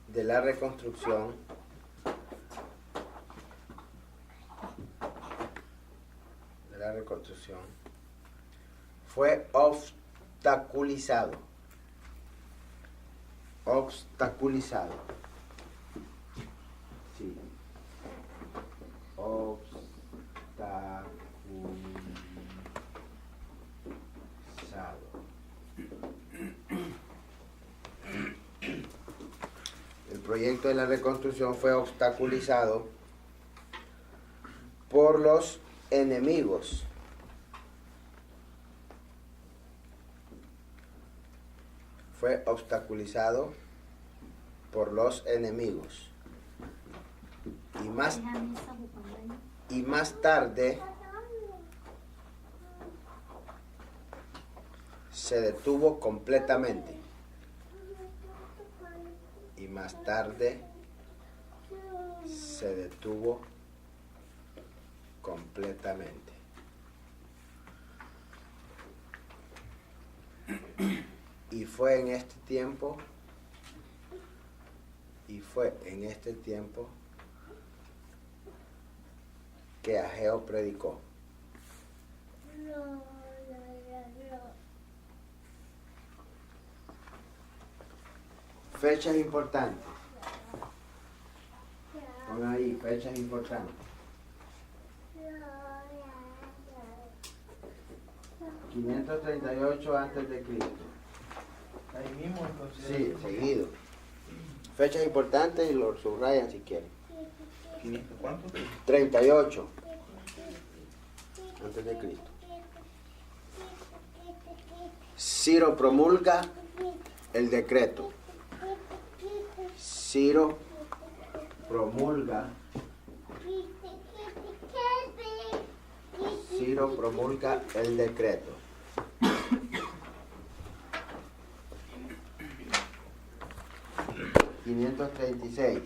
de la reconstrucción fue obstaculizado. Sí. El proyecto de la reconstrucción fue obstaculizado por los enemigos. Fue obstaculizado por los enemigos. Y más tarde se detuvo completamente. Y más tarde se detuvo completamente. Y fue en este tiempo que Ageo predicó. Fechas importantes. Pon ahí, fechas importantes. 538 antes de Cristo. Ahí mismo entonces. Sí, seguido. Fechas importantes y lo subrayan si quieren. ¿500 cuánto? 38 antes de Cristo. Ciro promulga el decreto. Ciro promulga el decreto. ...536...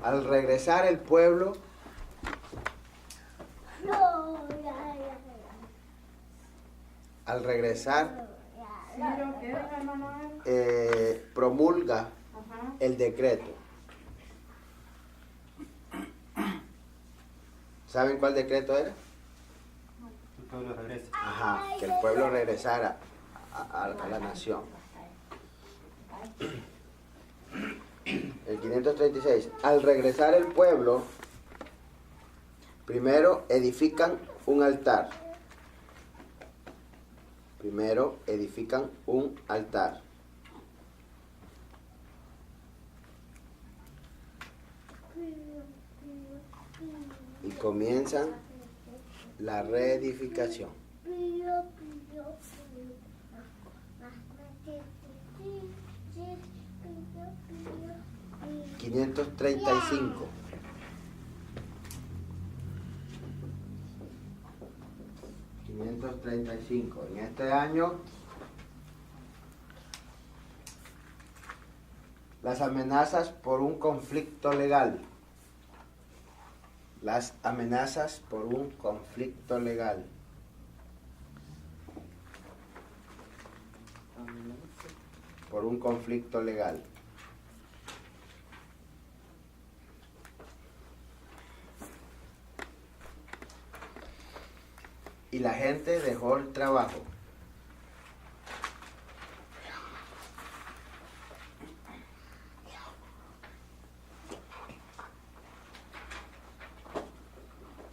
Al regresar el pueblo... promulga el decreto. ¿Saben cuál decreto era? El pueblo regresa. Ajá, que el pueblo regresara a la nación. El 536. Al regresar el pueblo, Primero edifican un altar. Primero edifican un altar. Y comienzan la reedificación. 535. En este año, las amenazas por un conflicto legal. Las amenazas por un conflicto legal. Por un conflicto legal. Y la gente dejó el trabajo.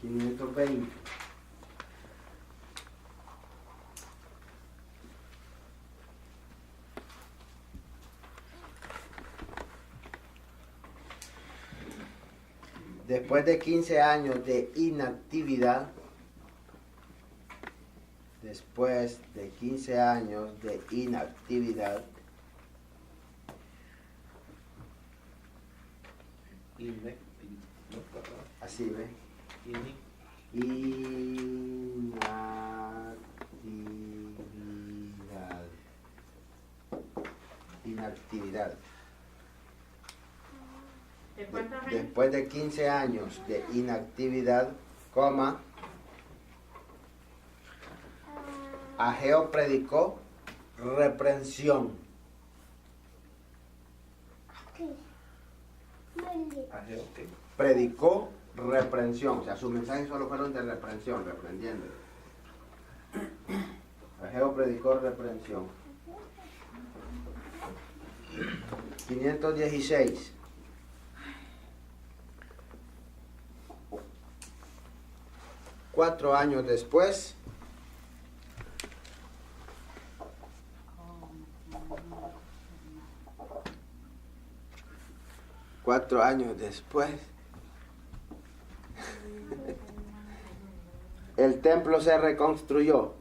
$520. Después de 15 años de inactividad, así ve, inactividad. Después de 15 años de inactividad, Ageo predicó reprensión. Predicó reprensión, o sea, sus mensajes solo fueron de reprensión, reprendiendo. Ageo predicó reprensión. 516. Cuatro años después, el templo se reconstruyó.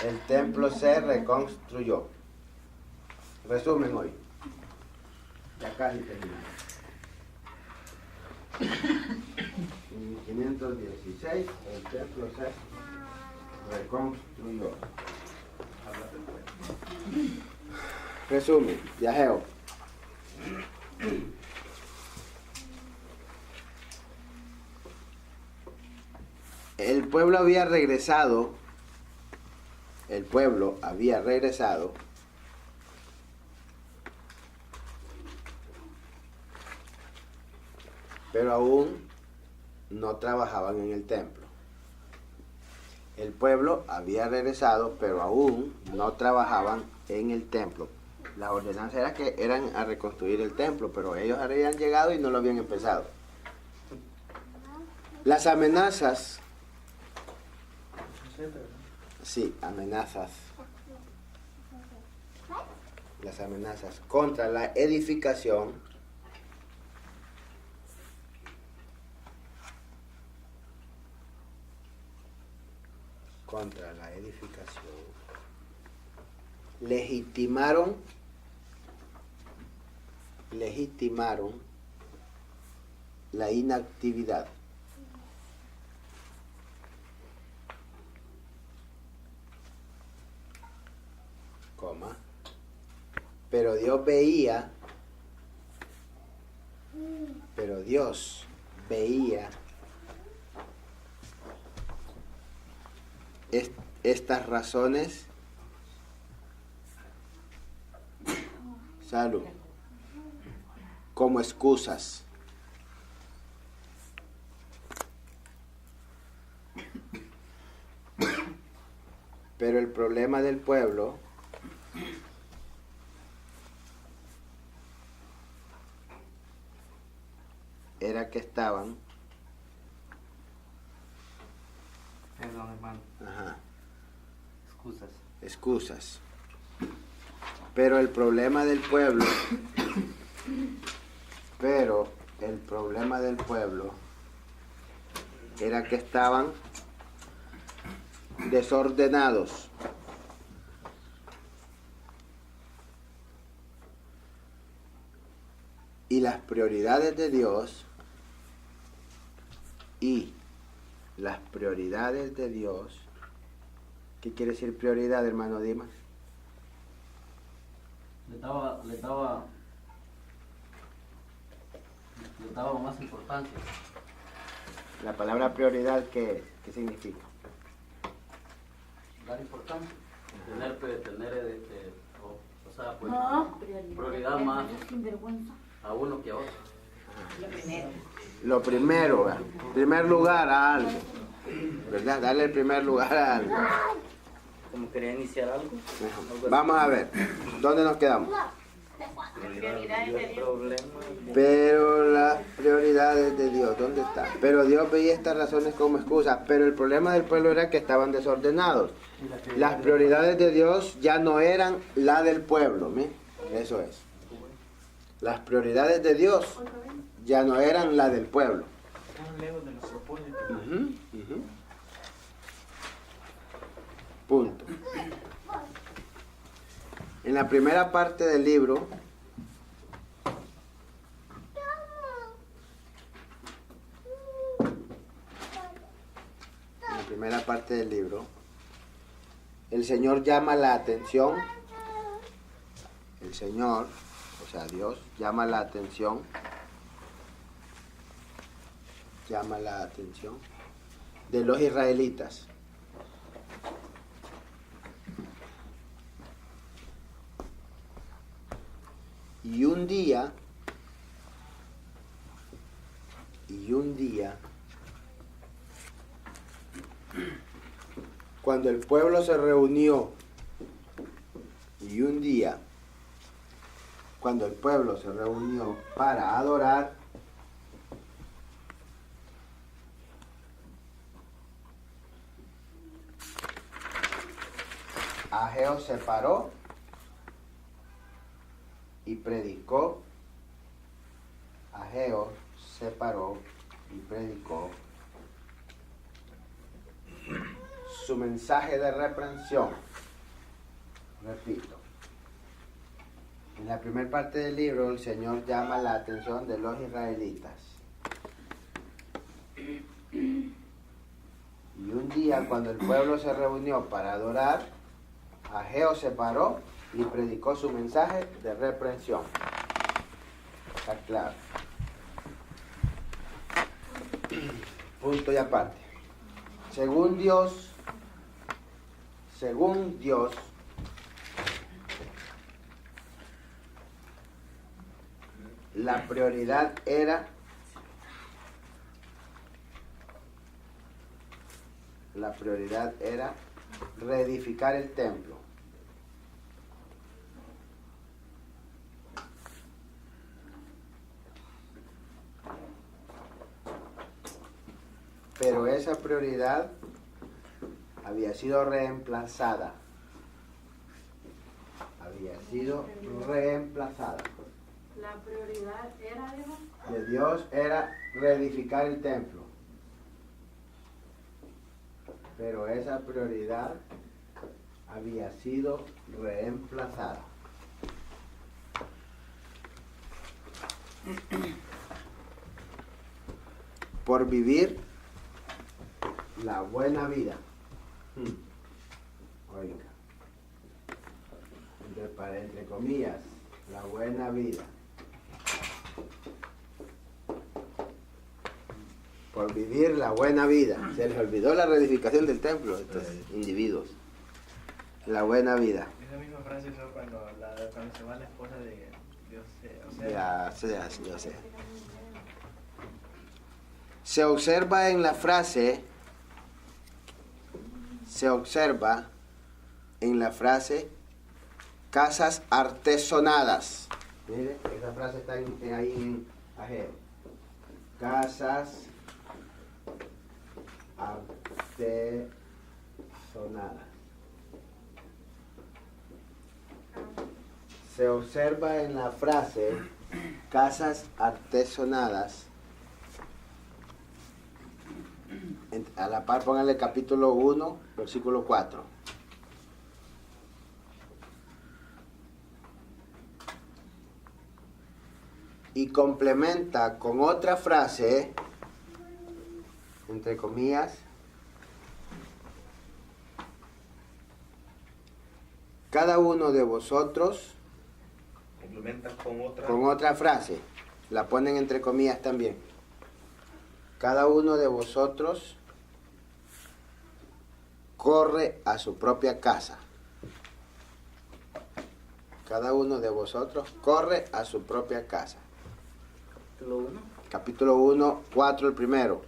El templo se reconstruyó. Resumen hoy. Ya casi terminamos. En 516 el templo se reconstruyó. Resumen, de Ageo. El pueblo había regresado, pero aún no trabajaban en el templo. El pueblo había regresado, pero aún no trabajaban en el templo. La ordenanza era que eran a reconstruir el templo, pero ellos habían llegado y no lo habían empezado. Las amenazas, las amenazas contra la edificación legitimaron la inactividad. Pero Dios veía estas razones, como excusas. Pero el problema del pueblo era que estaban... Perdón, hermano. Ajá. Excusas. Excusas. Pero el problema del pueblo, era que estaban desordenados. Y las prioridades de Dios, ¿qué quiere decir prioridad, hermano Dimas? Le daba más importancia. La palabra prioridad, ¿qué significa? Dar importancia. Tener o sea, pues, No, prioridad más sinvergüenza. a uno que a otro. Lo primero, ¿verdad? Primer lugar a algo, ¿verdad? Darle el primer lugar a algo. Como quería iniciar algo. Vamos a ver, ¿dónde nos quedamos? El problema. Pero las prioridades de Dios, ¿dónde están? Pero Dios veía estas razones como excusas, pero el problema del pueblo era que estaban desordenados. Las prioridades de Dios ya no eran la del pueblo, ¿sí? Eso es. Las prioridades de Dios ya no eran la del pueblo. Estaban lejos de los propósitos. Punto. En la primera parte del libro, el Señor llama la atención, Dios llama la atención de los israelitas. Y un día, cuando el pueblo se reunió, para adorar, Ageo se paró y predicó. Su mensaje de reprensión. Repito, en la primera parte del libro el Señor llama la atención de los israelitas. Y un día, cuando el pueblo se reunió para adorar, Ageo se paró y predicó su mensaje de reprensión. Está claro. Punto y aparte. Según Dios, la prioridad era reedificar el templo. Pero esa prioridad había sido reemplazada. La prioridad era De Dios era reedificar el templo. Pero esa prioridad había sido reemplazada. Por vivir la buena vida. Oiga, entre comillas, la buena vida. Por vivir la buena vida. Se les olvidó la reedificación del templo a estos individuos. La buena vida. Esa misma frase usó cuando se va la esposa de Dios. Yo sé. Se observa en la frase casas artesonadas. Mire, esa frase está ahí en Ageo. casas artesonadas. Se observa en la frase casas artesonadas. A la par pónganle capítulo 1, versículo 4. Y complementa con otra frase, entre comillas, cada uno de vosotros, Complementa con otra frase, la ponen entre comillas también. Cada uno de vosotros corre a su propia casa. Cada uno de vosotros corre a su propia casa. Capítulo 1, 4 el primero.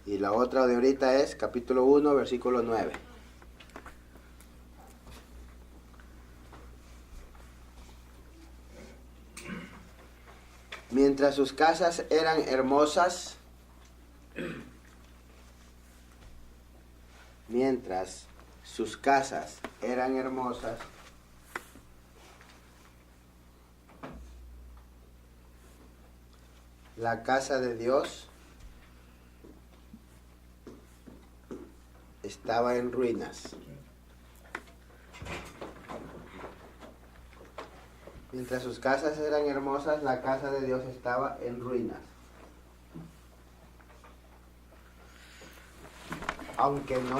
Y la otra de ahorita es capítulo 1, versículo 9. Mientras sus casas eran hermosas, la casa de Dios estaba en ruinas. Mientras sus casas eran hermosas, la casa de Dios estaba en ruinas. Aunque no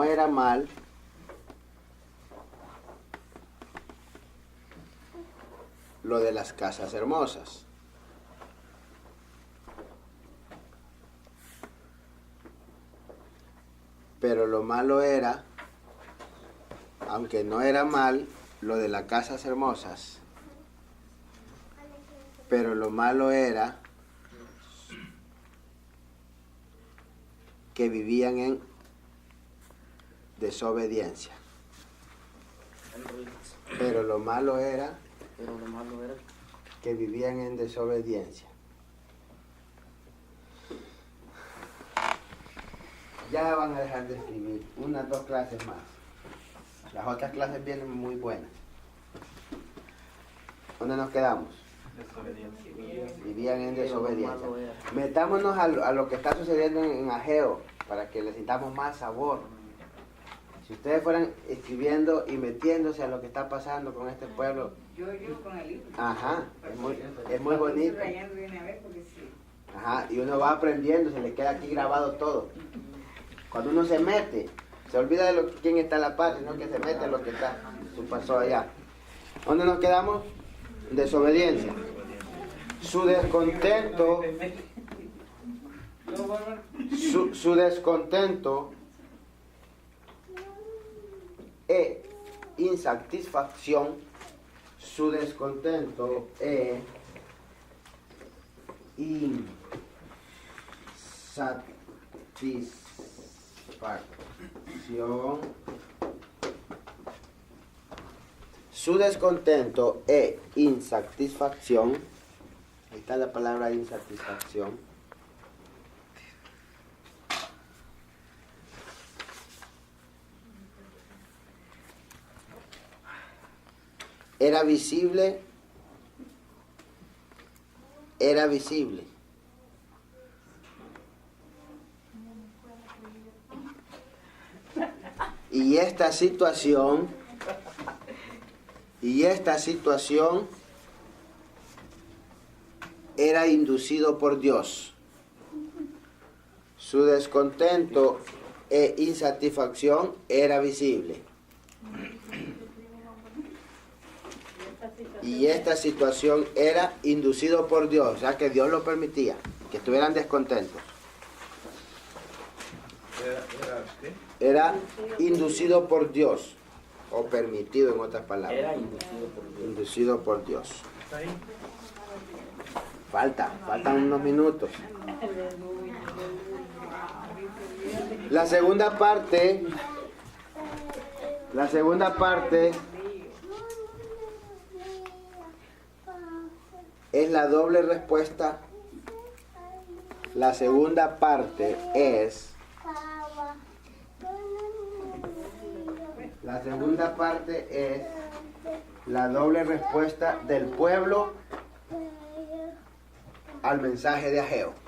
era mal, lo de las casas hermosas. Pero lo malo era, aunque no era mal lo de las casas hermosas, pero lo malo era que vivían en desobediencia. Pero lo malo era que vivían en desobediencia. Ya van a dejar de escribir unas 2 clases más. Las otras clases vienen muy buenas. ¿Dónde nos quedamos? Vivían en desobediencia. Metámonos a lo que está sucediendo en Ageo para que le sintamos más sabor. Si ustedes fueran escribiendo y metiéndose a lo que está pasando con este pueblo. Yo con el libro. Ajá, es muy bonito. Ajá, y uno va aprendiendo, se le queda aquí grabado todo. Cuando uno se mete, se olvida de quién está a la par, sino que se mete en lo que pasó allá. ¿Dónde nos quedamos? Desobediencia. Su descontento, su descontento e insatisfacción, su descontento e insatisfacción. Su descontento e insatisfacción, ahí está la palabra insatisfacción, era visible. Y esta situación era inducido por Dios. Su descontento e insatisfacción era visible. Y esta situación era inducido por Dios, o sea que Dios lo permitía, que estuvieran descontentos. Era inducido por Dios, o permitido en otras palabras. Era inducido por Dios. Faltan unos minutos. La segunda parte es la doble respuesta. La segunda parte es... La segunda parte es la doble respuesta del pueblo al mensaje de Ageo.